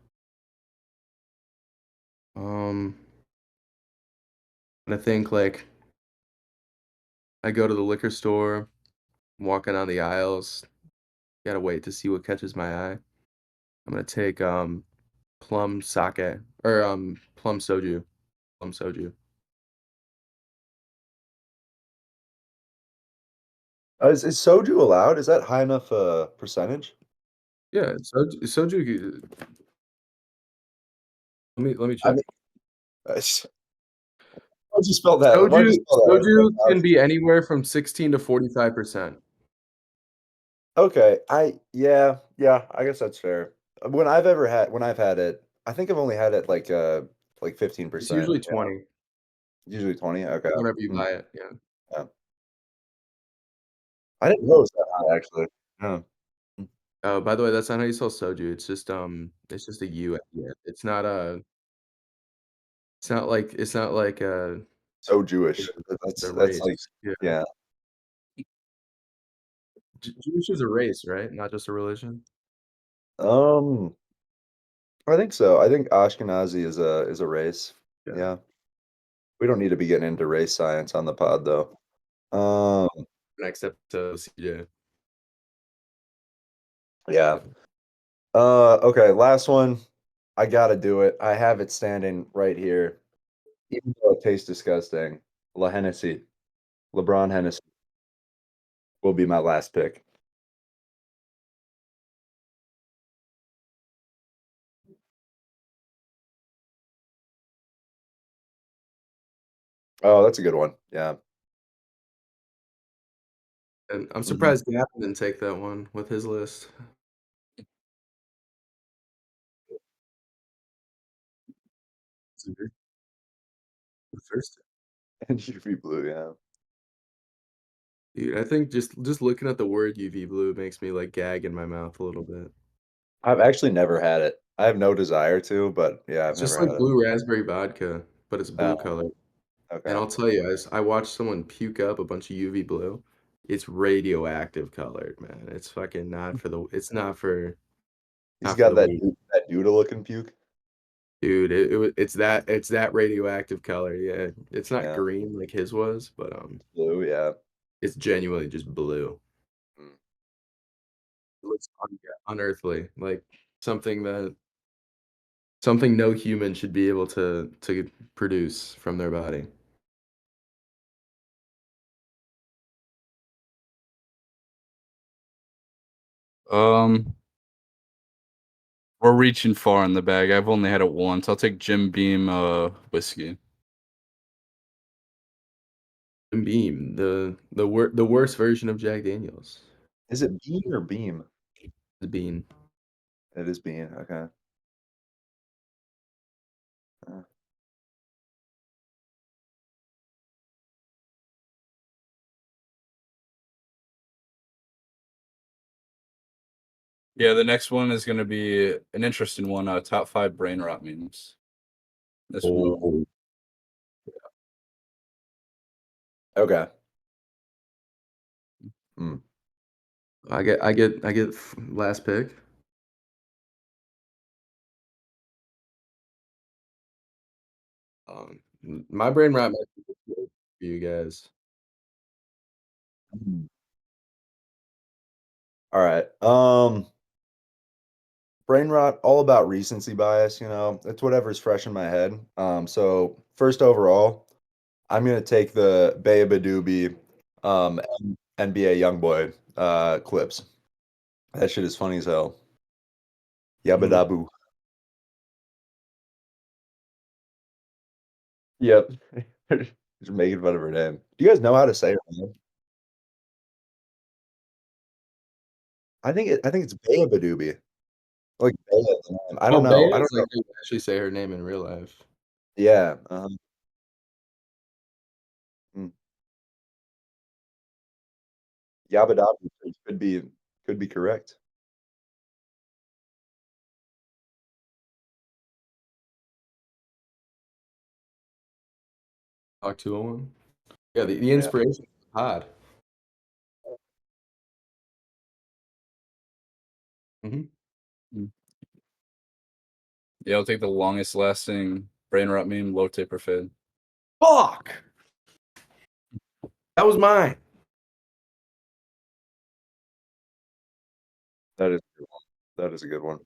Um, and I think, like, I go to the liquor store, walking on the aisles, gotta wait to see what catches my eye. I'm gonna take, plum sake or, plum soju. Is soju allowed? Is that high enough percentage? Yeah, soju, let me I check. mean, why'd you spell that? Why'd you spell that? Soju can be anywhere from 16 to 45%. Okay, yeah, I guess that's fair. When I've had it, I think I've only had it like It's 15%. usually Yeah, 20 usually 20. Okay. whenever you Mm, buy it, yeah. yeah. I didn't know it was that high actually. Yeah. Mm. Oh, by the way, that's not how you spell soju, it's just a U at the end. It's not like, So you Jewish. know, That's the that's like race. Yeah. yeah. Jewish is a race, right? Not just a religion? Um, I think so. I think Ashkenazi is a race. Yeah. Yeah. We don't need to be getting into race science on the pod though. Um, Next episode, CJ. yeah. Okay, last one. I gotta do it. I have it standing right here. Even though it tastes disgusting, La Hennessy, LeBron Hennessy will be my last pick. Oh, that's a good one. Yeah. And I'm Mhm. surprised Gavin didn't take that one with his list. The first And UV blue, yeah. dude, I think just looking at the word UV blue makes me, like, gag in my mouth a little bit. I've actually never had it. I have no desire to, but yeah, I've It's just never like had it. blue raspberry vodka, but it's blue Oh, color. And okay. I'll tell you, I watched someone puke up a bunch of UV blue. It's radioactive colored, man. He's Not for got the weak. that noodle looking puke. Dude, it's that radioactive color, yeah. It's not Yeah. green like his was, but, Blue, yeah. it's genuinely just blue. Mm. It looks unearthly, like something that something no human should be able to produce from their body. Um, we're reaching far in the bag. I've only had it once. I'll take Jim Beam whiskey. Jim Beam, the worst version of Jack Daniels. Is it bean or beam? The bean. It is bean. Okay. Uh, Yeah, the next one is gonna be an interesting one. Top 5 brain rot memes. This one. Oh. okay. Mm. I get last pick. My brain rot might be difficult for you guys. Mm. All right. Brain rot, all about recency bias, you know. It's whatever's fresh in my head. So first overall, I'm gonna take the Baya Badoobie NBA Youngboy clips. That shit is funny as hell. Yabba Mhm. daboo. Yep. Just making fun of her name. Do you guys know how to say her name? I think it's Baya Badoobie. Like Baya the name. I don't Oh, know. Bea I don't is know. like how you actually say her name in real life. Yeah. Yabba dabba could be correct. Talk to him. Yeah, the Yeah. inspiration is pod. Mhm. Mm. Yeah, I'll take the longest lasting brain rot meme, low taper fade. Fuck! That was mine. That is a good one. That is a good one.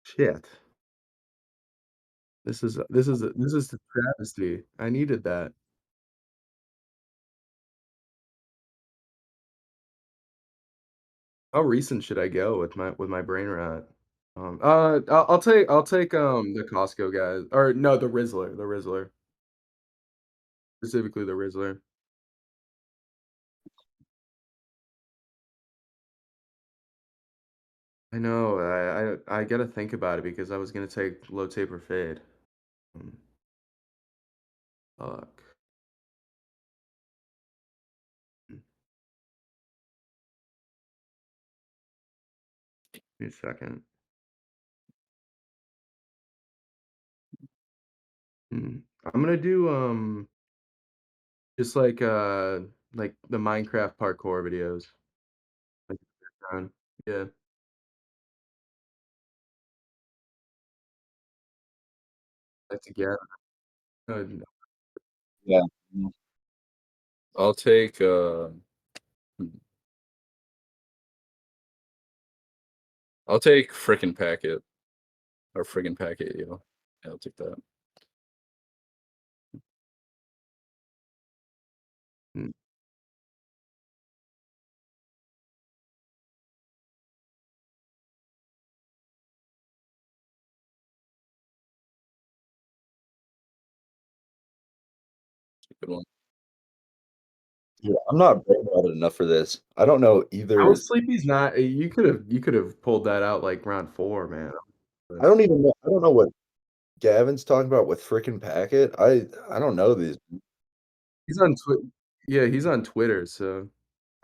Shit. This is a travesty. I needed that. How recent should I go with my brain rot? I'll take the Costco guys or no, the Rizzler, specifically the Rizzler. I know, I gotta think about it because I was gonna take low taper fade. Mm, fuck. Mm, Give me a second. I'm gonna do, just like the Minecraft parkour videos. Like, yeah, like together. Yeah. Mm. I'll take I'll take frickin' packet or friggin' packet, yo. Yeah, I'll take that. Mm, Good one. Yeah, I'm not brain rotted enough for this. I don't know How either. sleepy's not you could've pulled that out, like, round 4, man. I don't even know. I don't know what Gavin's talking about with frickin' Packet. I don't know these. He's on Twi Yeah, he's on Twitter, so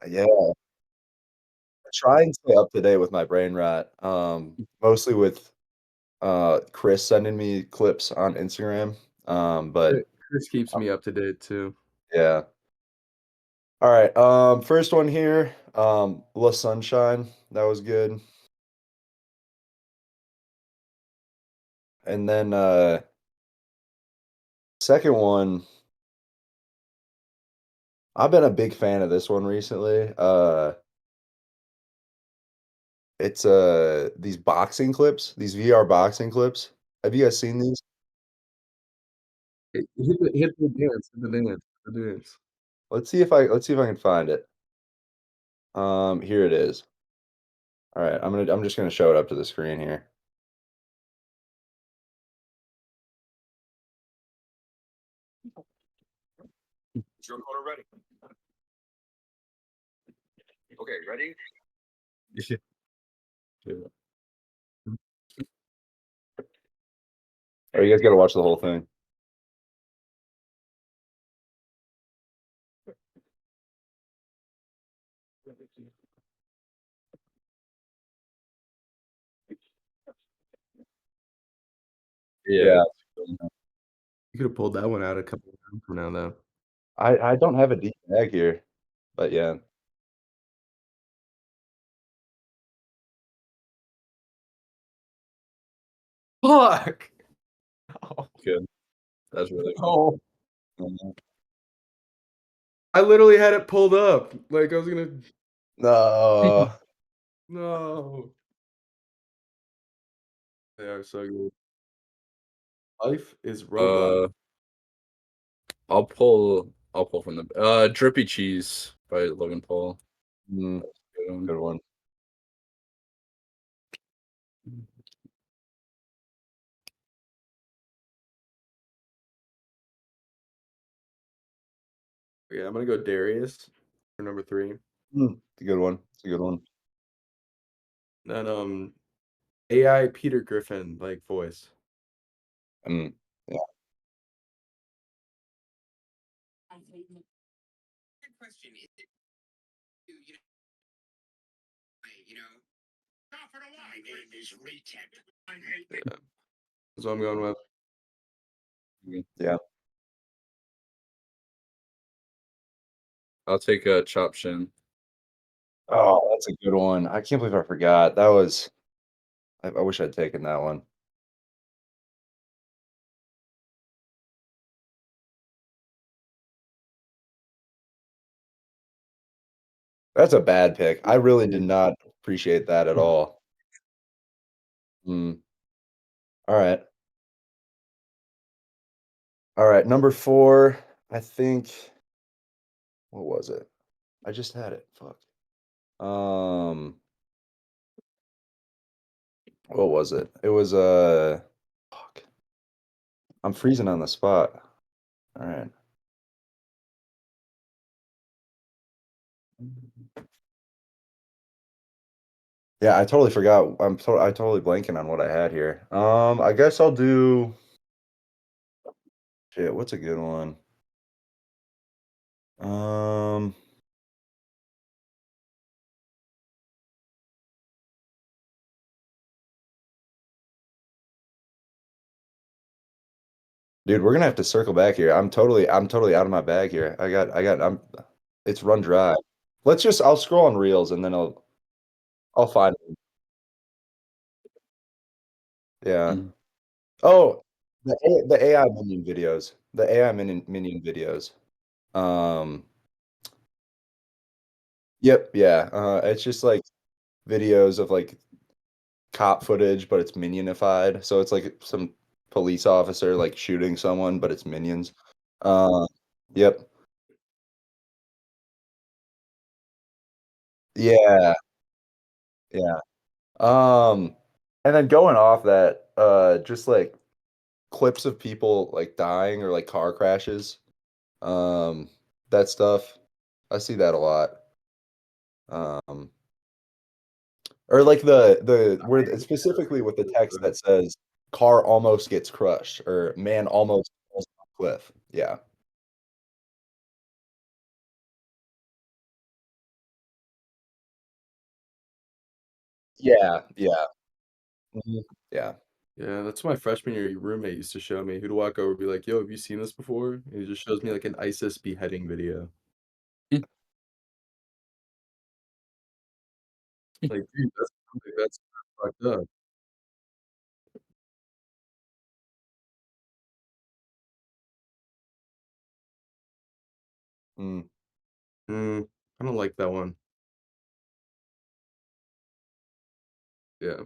Yeah, I try and stay up to date with my brain rot. Mostly with Chris sending me clips on Instagram. But Chris keeps um, me up to date too. yeah. All right. First one here. La Sunshine. That was good. And then second one, I've been a big fan of this one recently. It's these boxing clips, these VR boxing clips. Have you guys seen these? Hit the dance, hit the dance. Let's see if I can find it. Here it is. All right, I'm just gonna show it up to the screen here. Is your recorder ready? Okay, ready? Yeah. Yeah. Oh, you guys gotta watch the whole thing. Yeah. Yeah. You could've pulled that one out a couple of times from now, though. I don't have a deep bag here, but yeah. Fuck! Oh, Good. That's really good. no. Mhm. I literally had it pulled up, like, I was gonna No. No. They are so good. Life is Roblox. Uh, I'll pull from the Drippy Cheese by Logan Paul. Mm, Good one. good one. Yeah, I'm gonna go Darius for number 3. It's a good one. It's a good one. Then, AI Peter Griffin, like, voice. Mm, yeah. Yeah, that's what I'm going with. Yeah. I'll take a chop shin. Oh, that's a good one. I can't believe I forgot. That was I wish I'd taken that one. That's a bad pick. I really did not appreciate that at all. Mm, alright. Alright, number 4, I think what was it? I just had it, fuck. Um, what was it? It was, fuck. I'm freezing on the spot. Alright. Yeah, I totally forgot. I totally blanking on what I had here. I guess I'll do shit, what's a good one? Um, dude, we're gonna have to circle back here. I'm totally out of my bag here. It's run dry. I'll scroll on Reels and then I'll find it. Yeah. Mm. Oh, the AI minion videos. The AI minion videos. Um, yep, yeah. It's just like videos of like cop footage, but it's minionified. So it's like some police officer like shooting someone, but it's minions. Uh, yep. Yeah, yeah. And then going off that, just like clips of people like dying or like car crashes. Um, that stuff. I see that a lot. Um, or like the where specifically with the text that says car almost gets crushed or man almost falls off a cliff. Yeah. Yeah, yeah. Mhm. Yeah. Yeah, that's my freshman year roommate used to show me. He'd walk over and be like, "Yo, have you seen this before?" And he just shows me like an ISIS beheading video. Like, dude, that's fucked up. Mm. Mm, I don't like that one. Yeah.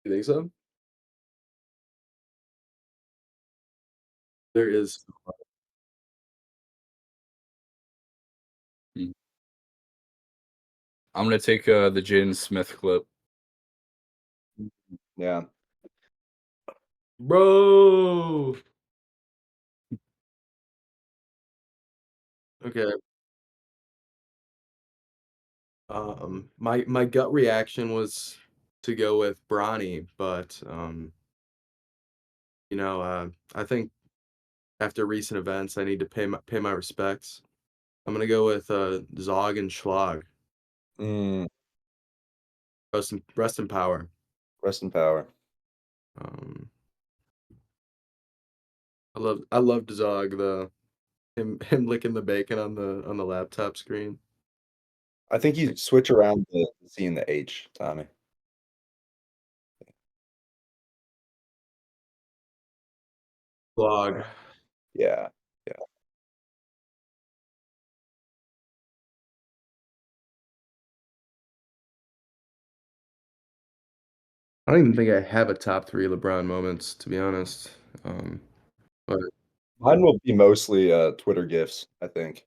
You think so? There is. Mm. I'm gonna take the Jaden Smith clip. Yeah. Bro! Okay. My gut reaction was to go with Bronny, but I think after recent events, I need to pay my respects. I'm gonna go with Zog and Schlag. Mm. Rest in power. Rest in power. Um, I loved Zog him licking the bacon on the laptop screen. I think you switch around the C and the H, Tommy. Schlag. Yeah. Yeah. I don't even think I have a top three LeBron moments, to be honest. Um, but Mine will be mostly Twitter gifs, I think.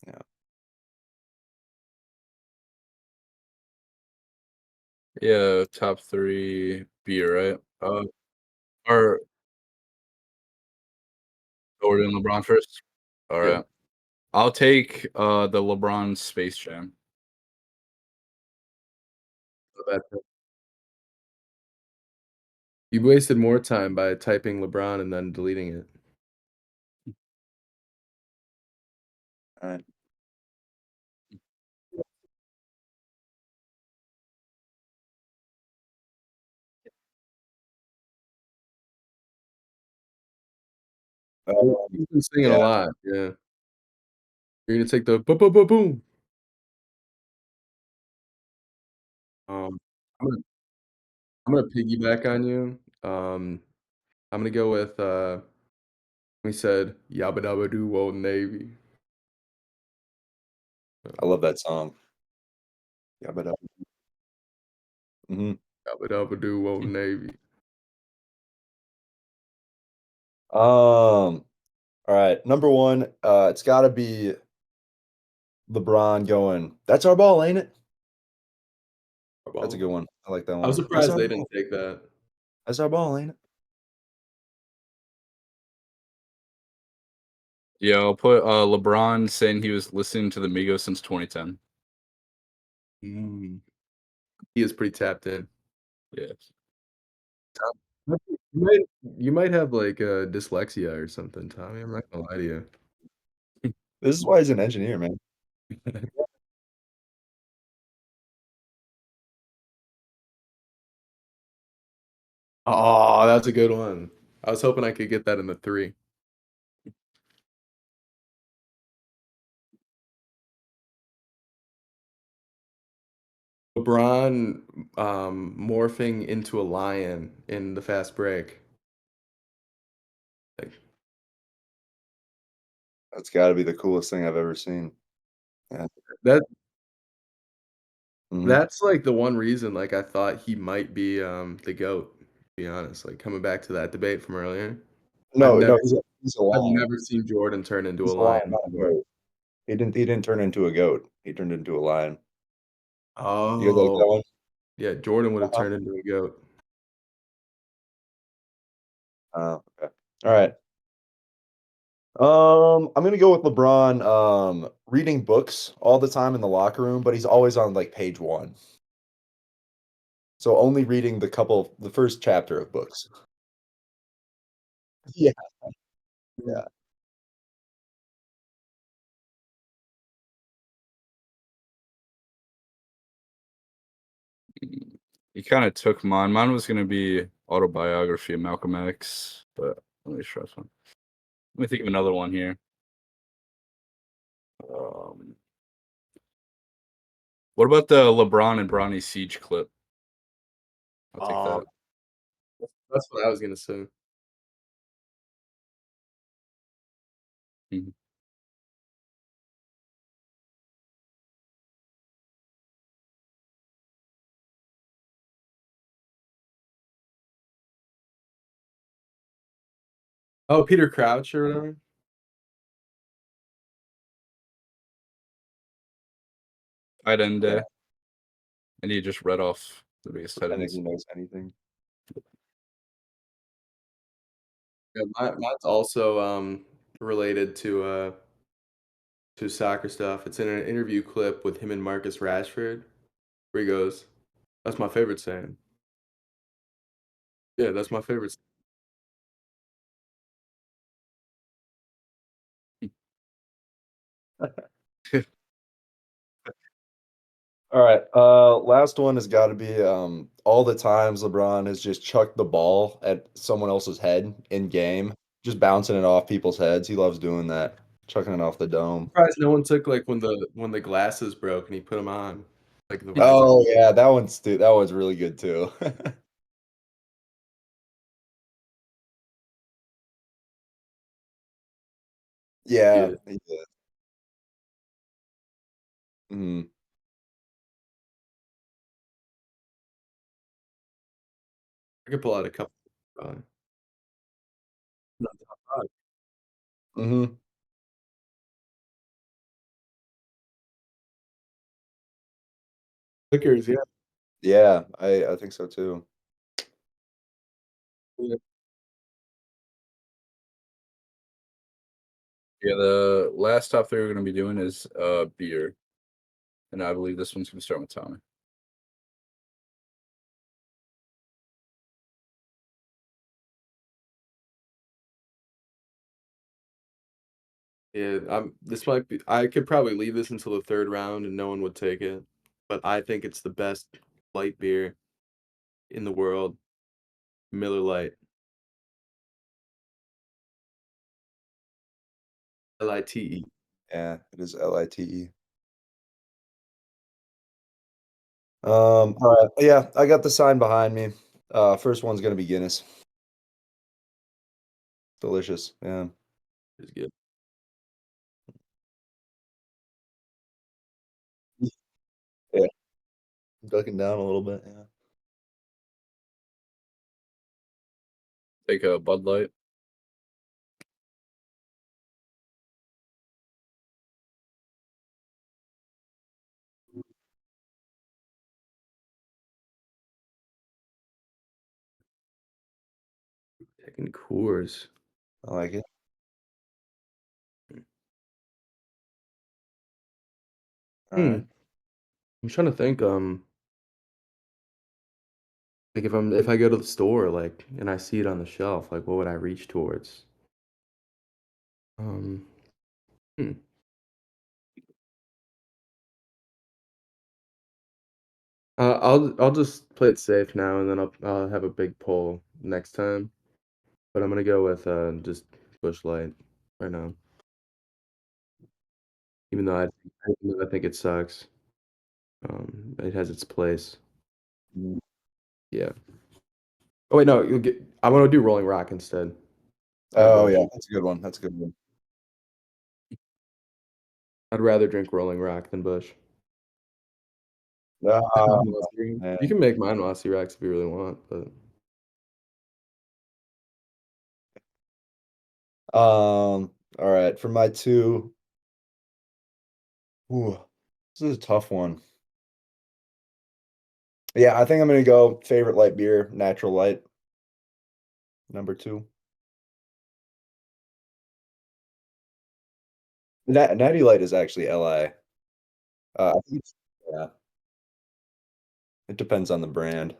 Yeah. Yeah, top 3 B, right? Or Jordan, LeBron first? yeah, Alright. I'll take, the LeBron Space Jam. not bad pick. You wasted more time by typing LeBron and then deleting it. All right. He's been singing a Yeah, lot, yeah. You're gonna take the boom, boom, boom, boom. Um, I'm gonna I'm gonna piggyback on you. I'm gonna go with, we said "Yabba Dabba Doo Old Navy." I love that song. Yeah, but mhm. Yabba Dabba Doo Old Navy. All right, number one, it's got to be LeBron going. That's our ball, ain't it? That's a good one. I like that I was one. That's surprised our they ball. didn't take that. That's our ball, ain't it? Yeah, I'll put LeBron saying he was listening to the Migos since 2010. Mm. He is pretty tapped in. Yes. You might you might have, like, dyslexia or something, Tommy, I'm not gonna lie to you. This is why he's an engineer, man. Oh, that's a good one. I was hoping I could get that in the 3. LeBron, morphing into a lion in the fast break. Like, That's got to be the coolest thing I've ever seen. Yeah. that Mhm. that's, like, the one reason, like, I thought he might be, the GOAT, to be honest, like, coming back to that debate from earlier. I've No, never no, he's a I've lion. never seen Jordan turn into a He's a lion, lion not a before. goat. He didn't turn into a goat. He turned into a lion. You guys like that Oh, one? yeah, Jordan would have Uh-huh. turned into a GOAT. Oh, okay. All right. I'm gonna go with LeBron, reading books all the time in the locker room, but he's always on like page one. So only reading the first chapter of books. Yeah, yeah. You kind of took mine. Mine was going to be autobiography of Malcolm X, but let me try one. Let me think of another one here. Um, what about the LeBron and Bronny Siege clip? I'll take Oh, that. that's what I was gonna say. Mhm. Oh, Peter Crouch or whatever? Tight end Yeah, day, and he just read off the biggest tight pretending he ends. knows anything. Yeah, mine's also, related to soccer stuff. It's in an interview clip with him and Marcus Rashford, where he goes, "That's my favorite saying." Yeah, that's my favorite s All right, last one has gotta be, all the times LeBron has just chucked the ball at someone else's head in game, just bouncing it off people's heads. He loves doing that, chucking it off the dome. Surprised no one took, like, when the glasses broke and he put them on, like, the visor. Oh, yeah, that one's really good too. Yeah, Yeah, he did. Mhm. I could pull out a couple, not top 5. Mhm. Clickers, yeah. Yeah, I think so too. Yeah. Yeah, the last top three we're going to be doing is beer, and I believe this one's going to start with Tommy. Yeah, this might be I could probably leave this until the 3rd round and no one would take it, but I think it's the best light beer in the world, Miller Lite. Lite. Yeah, it is Lite. All right. Yeah, I got the sign behind me. First one's gonna be Guinness. Delicious. Yeah. Is good. Yeah. Ducking down a little bit. Yeah. Take a Bud Light. Taking Coors. I like it. All Hmm. right. I'm trying to think. Like if I go to the store, like, and I see it on the shelf, like, what would I reach towards? Um. Hmm. I'll just play it safe now, and then I'll have a big pull next time. But I'm gonna go with just Bush Light right now, even though I think it sucks. It has its place. Mm. Yeah. Oh wait, no, you'll get. I want to do Rolling Rock instead. Not Oh Bush. yeah, that's a good one. That's a good one. I'd rather drink Rolling Rock than Bush. Ah, You man. can make mine Mossy Rocks if you really want, but All right. For my two, ooh, this is a tough one. Yeah, I think I'm gonna go favorite light beer, Natural Light, number two. Natty Light is actually LI. I think yeah, it depends on the brand.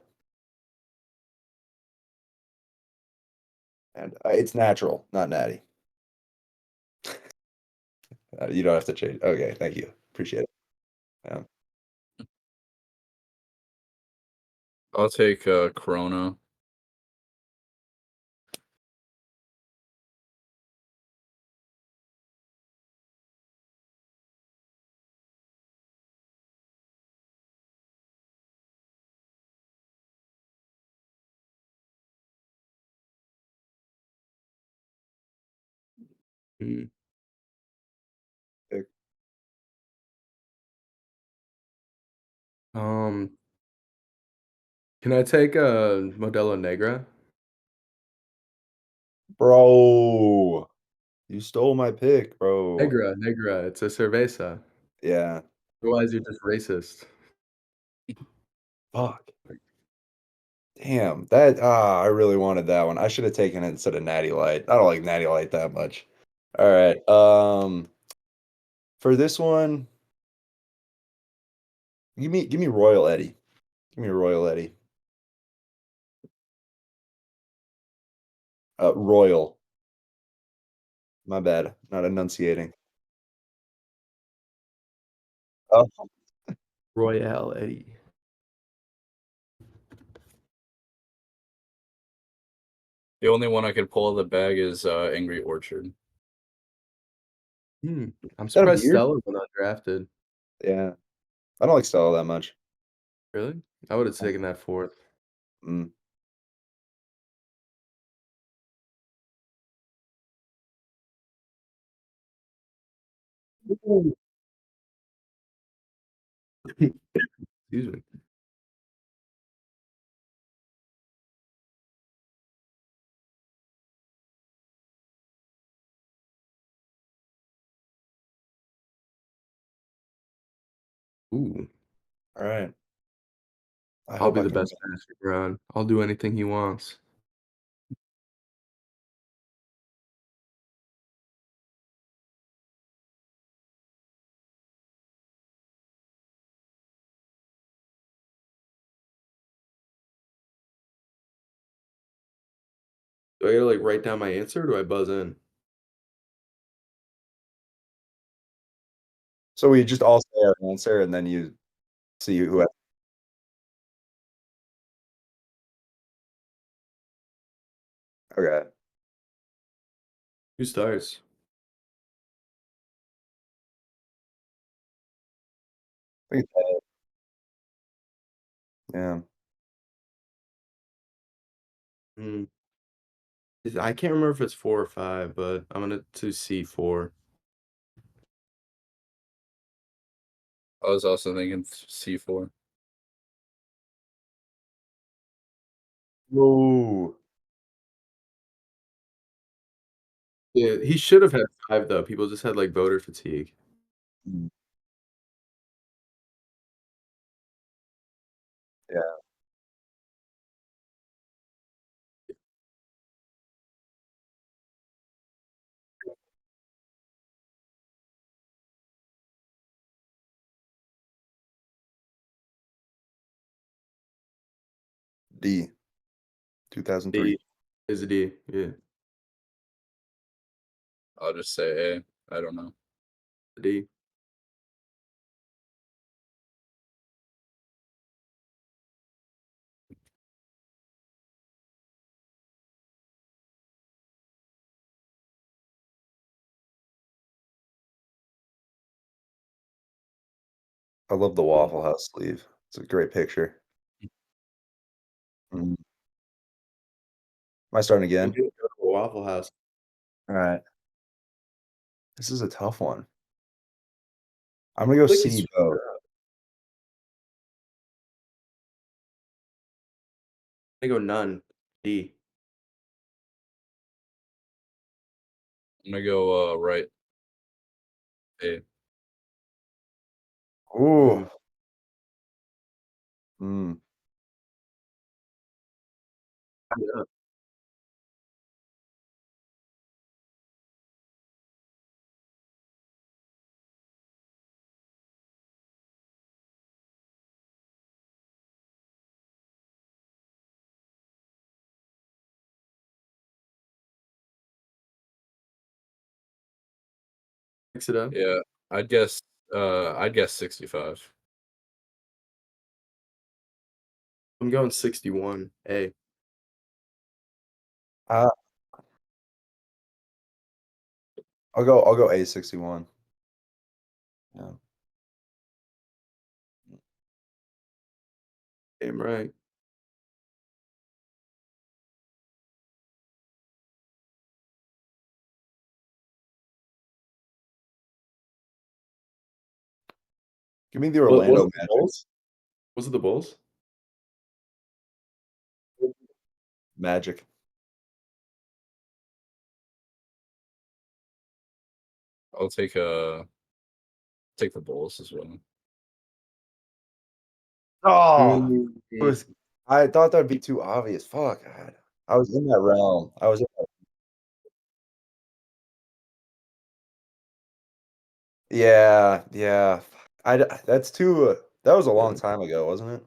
And it's natural, not natty. You don't have to change. Okay, thank you. Appreciate it. Yeah. I'll take Corona. mm. Pick- Um, can I take a Modelo Negra? Bro, you stole my pick, bro. Negra. It's a cerveza. Yeah. Otherwise, you're just racist. Fuck. Damn. I really wanted that one. I should have taken it instead of Natty Light. I don't like Natty Light that much. All right. For this one, give me Royal Eddie. Give me a Royal Eddie. Royal. My bad. Not enunciating. Oh, Royale Eddie. The only one I could pull out of the bag is Angry Orchard. Hmm. I'm is that a surprised beer? Stella went undrafted. Yeah. I don't like Stella that much. Really? I would have taken that fourth. Mm. Excuse me. Ooh. All right. I I'll hope be I the can best passer around. I'll do anything he wants. Do I gotta like write down my answer or do I buzz in? So we just all say our answer and then you see who. Okay. Who starts? Look at that. Yeah. Mm. I can't remember if it's 4 or 5, but I'm gonna to C4. I was also thinking C4. Whoa. Yeah, he should have had 5 though. People just had like voter fatigue. Mm, yeah. D. 2003. D is a D. Yeah, I'll just say A. I don't know. a D. I love the Waffle House sleeve. It's a great picture. Mhm. Am I starting We again? did go to a Waffle House. All right. This is a tough one. I'm gonna go Like he C switched though. it up. I go none. D. I'm gonna go right. A. Ooh. Mm. Mm. Yeah. Mix it up. Yeah, I'd guess 65. I'm going 61. A. Uh, I'll go A61. Yeah. Damn right. Give me the What was Orlando it the Magic. Bulls? Was it the Bulls? Magic. I'll take the Bulls as well. Oh, Mm. was I thought that would be too obvious. Fuck. I was in that realm. I was in that, yeah, yeah. That's too that was a long Yeah. time ago, wasn't it?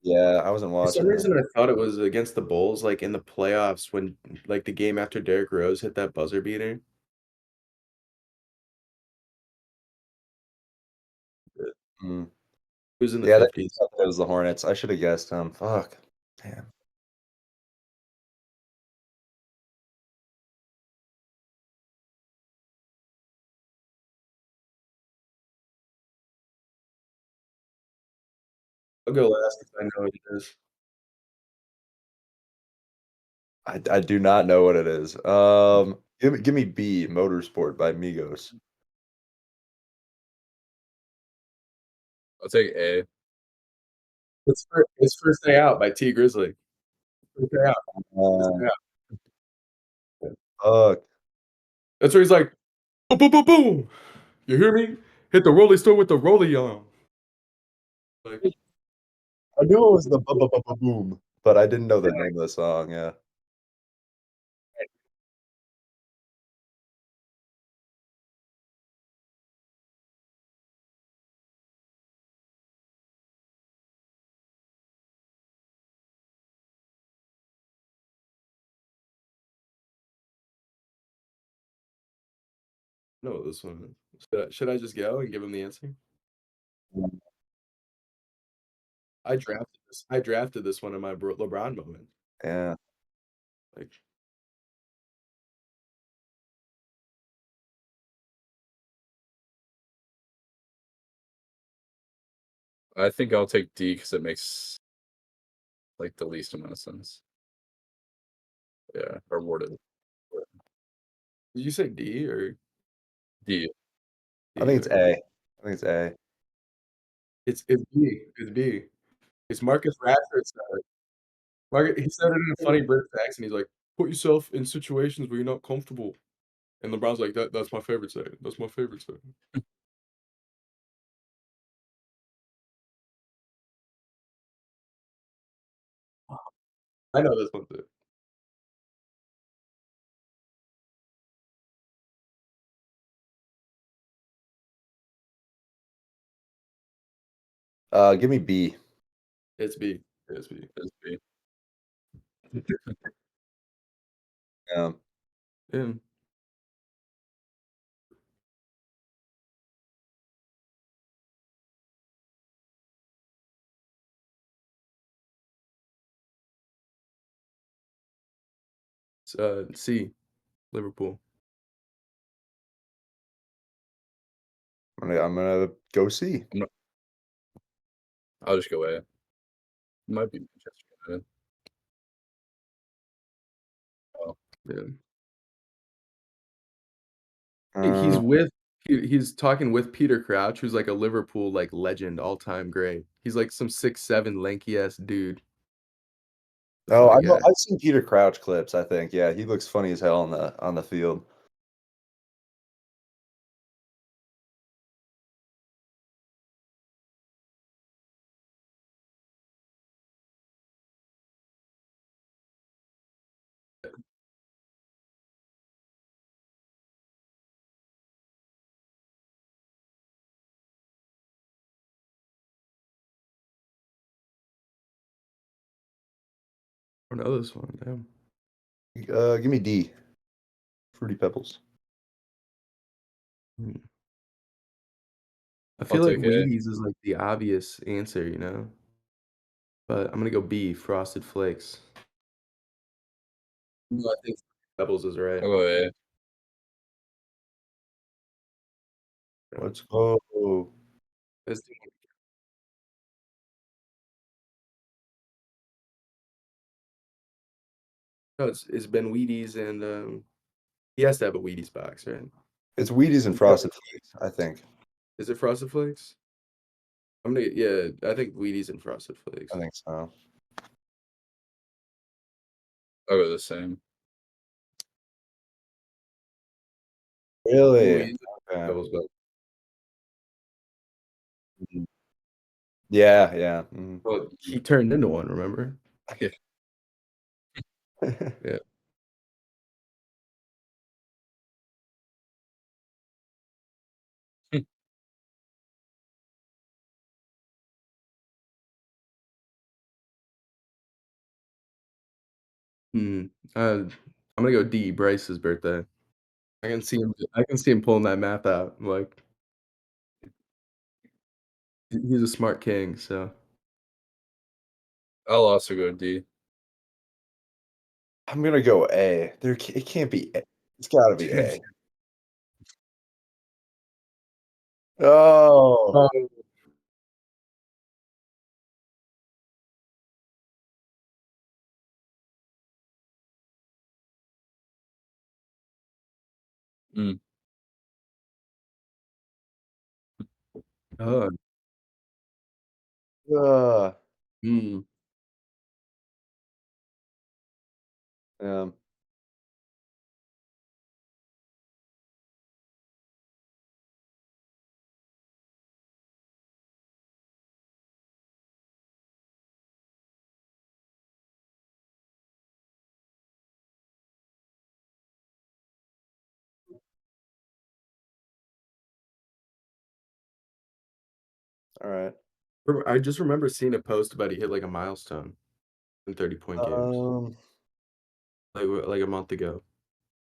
Yeah, I wasn't For some watching that. reason, I thought it was against the Bulls, like, in the playoffs when like, the game after Derrick Rose hit that buzzer beater. It Mm. was in the Yeah, that 50s. that was the Hornets. I should have guessed them. Fuck. Damn. I'll go last if I know what it is. I do not know what it is. Give me B, Motorsport by Migos. I'll take A. It's First Day Out by T Grizzly. First Day Out, First Uh, Day Out. Yeah. fuck. That's where he's like, "Boom, boom, boom, boom. You hear me? Hit the rolly store with the rolly on." Like, I knew it was the boom, but I didn't know the name of the song, yeah. I know what this one is. Should I just go and give him the answer? I drafted this one in my LeBron moment. Yeah. Like, I think I'll take D because it makes like the least amount of sense. Yeah, or worded. Did you say D or D. I D? think it's A. I think it's A. It's B. It's B. It's Marcus Rashford said it. He said it in a funny British accent. He's like, "Put yourself in situations where you're not comfortable." And LeBron's like, That's my favorite saying. That's my favorite saying." I know this one too. Give me B. It's B. It's B. Is B. Um, Yeah. It's, C. Liverpool. I'm gonna go C. I'll just go A. Might be Manchester United. Oh, Yeah. He's Uh, with he's talking with Peter Crouch, who's like a Liverpool like legend, all-time great. He's like some 6'7" lanky ass dude. A oh, funny I know. guy. I've seen Peter Crouch clips. I think. Yeah, he looks funny as hell on the field. I don't know this one. Damn. Give me D. Fruity Pebbles. Hmm. I I'll feel like take A. Wheaties is like the obvious answer, you know? But I'm gonna go B, Frosted Flakes. No, I think Pebbles is right. I'll go A. Yeah. Let's go. It's, no, it's been Wheaties and he has to have a Wheaties box, right? It's Wheaties and Frosted Flakes. I think. Is it Frosted Flakes? Yeah, I think Wheaties and Frosted Flakes. I think so. I'll go the same. Ooh, Really? he's Okay. Pebbles, but Mhm. Yeah. Yeah. Mhm. well, he turned into one, remember? Yeah. Yeah. Hmm. I'm gonna go D, Bryce's birthday. I can see him pulling that math out. Like he's a smart king, so I'll also go D. I'm gonna go A. It can't be A. It's got to be A. Oh. Um, Mm. uh, Uh, mm, um, all right. I just remember seeing a post about he hit like a milestone in 30-point games. Um, Like a month ago.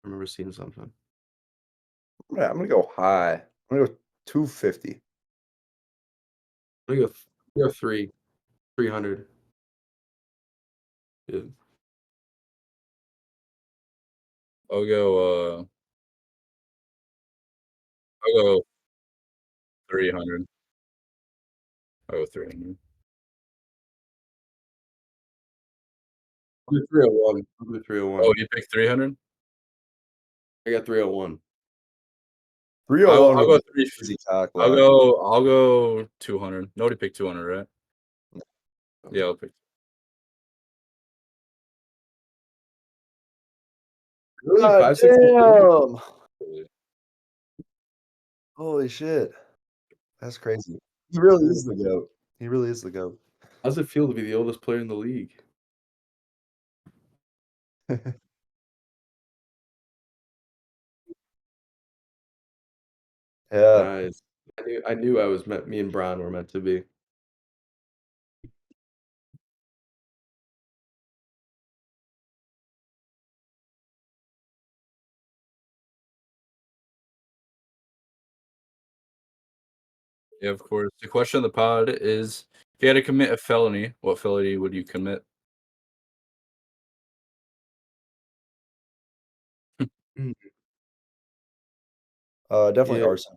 I remember seeing something. I'm gonna go high. I'm gonna go 250. I'm gonna go 300. Yeah. I'll go. I'll go 300. I'll go 300. I'll do 301. I'll do Oh, 301. you picked 300? I got 301. 301 I'll was go a three. crazy cock I'll block. go 200. Nobody picked 200, right? Yeah, I'll pick. Really? God 562? damn! Holy shit. That's crazy. He really is the GOAT. He really is the GOAT. How's it feel to be the oldest player in the league? Yeah. Nice. I knew I was meant me and Brown were meant to be. Yeah, of course. The question of the pod is, if you had to commit a felony, what felony would you commit? Mm, Definitely yeah. arson.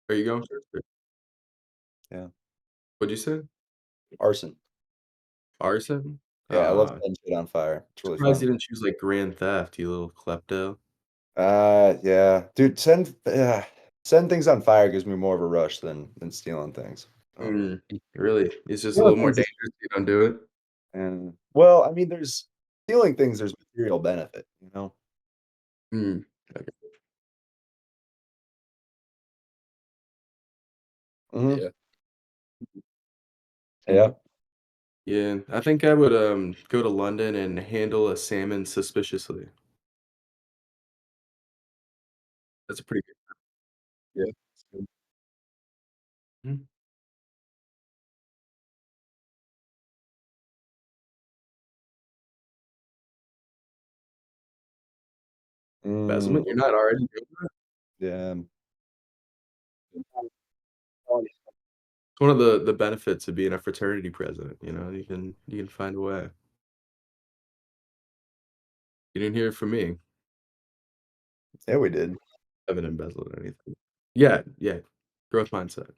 Are you going first? Yeah. What'd you say? Arson. Arson? Yeah, I love setting shit on fire. It's really Surprised fun. you didn't choose, like, grand theft, you little klepto. Yeah. Dude, setting things on fire gives me more of a rush than stealing things. Really? It's just a Stealing little more things is dangerous if you don't do it? and well, I mean, there's stealing things, there's material benefit, you know? Mm, okay. Mhm. Yeah. Yeah. Yeah, I think I would, go to London and handle a salmon suspiciously. That's a pretty good. Yeah. Mhm. Mm, Embezzlement? You're not already doing that? yeah. It's one of the benefits of being a fraternity president, you know, you can find a way. You didn't hear it from me. Yeah, we did. I haven't embezzled anything. Yeah, yeah. Growth mindset.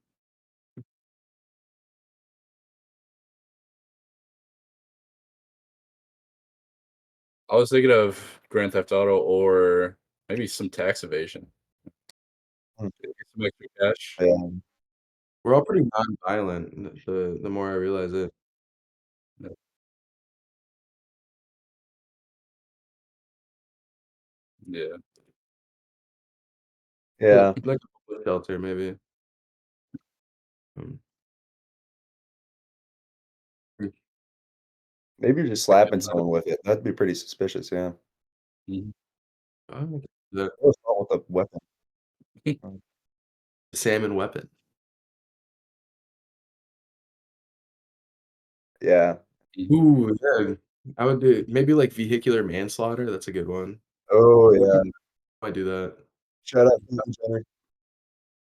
I was thinking of Grand Theft Auto or maybe some tax evasion. Mm, Get some extra cash. yeah. We're all pretty nonviolent, the more I realize it. Yeah. Yeah. Yeah. Like a homeless shelter, maybe. Um, mm, Maybe you're just like slapping someone with it. That'd be pretty suspicious, yeah. Mhm. oh, the Or assault with a weapon. Mm, salmon weapon. yeah. Mhm. Ooh, yeah. I would do maybe, like, vehicular manslaughter, that's a good one. Oh, yeah. Might do that. Shout out to Jenner.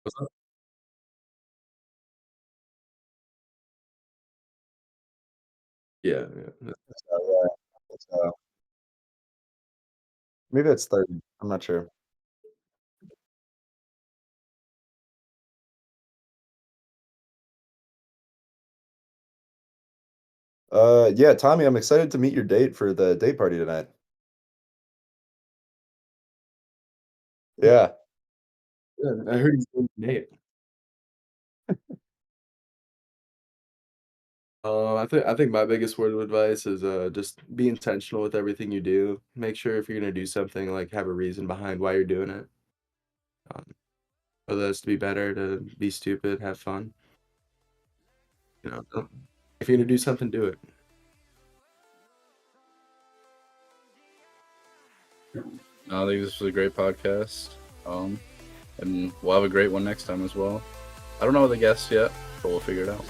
What's up? Yeah, yeah. Yeah. That's, maybe that's 30. I'm not sure. Yeah, Tommy, I'm excited to meet your date for the date party tonight. Yeah. Yeah, I heard he's doing Nate. I think my biggest word of advice is, just be intentional with everything you do. Make sure if you're gonna do something, like, have a reason behind why you're doing it. Um, whether that's to be better, to be stupid, have fun, don't if you're gonna do something, do it. I think this was a great podcast. And we'll have a great one next time as well. I don't know the guests yet, but we'll figure it out.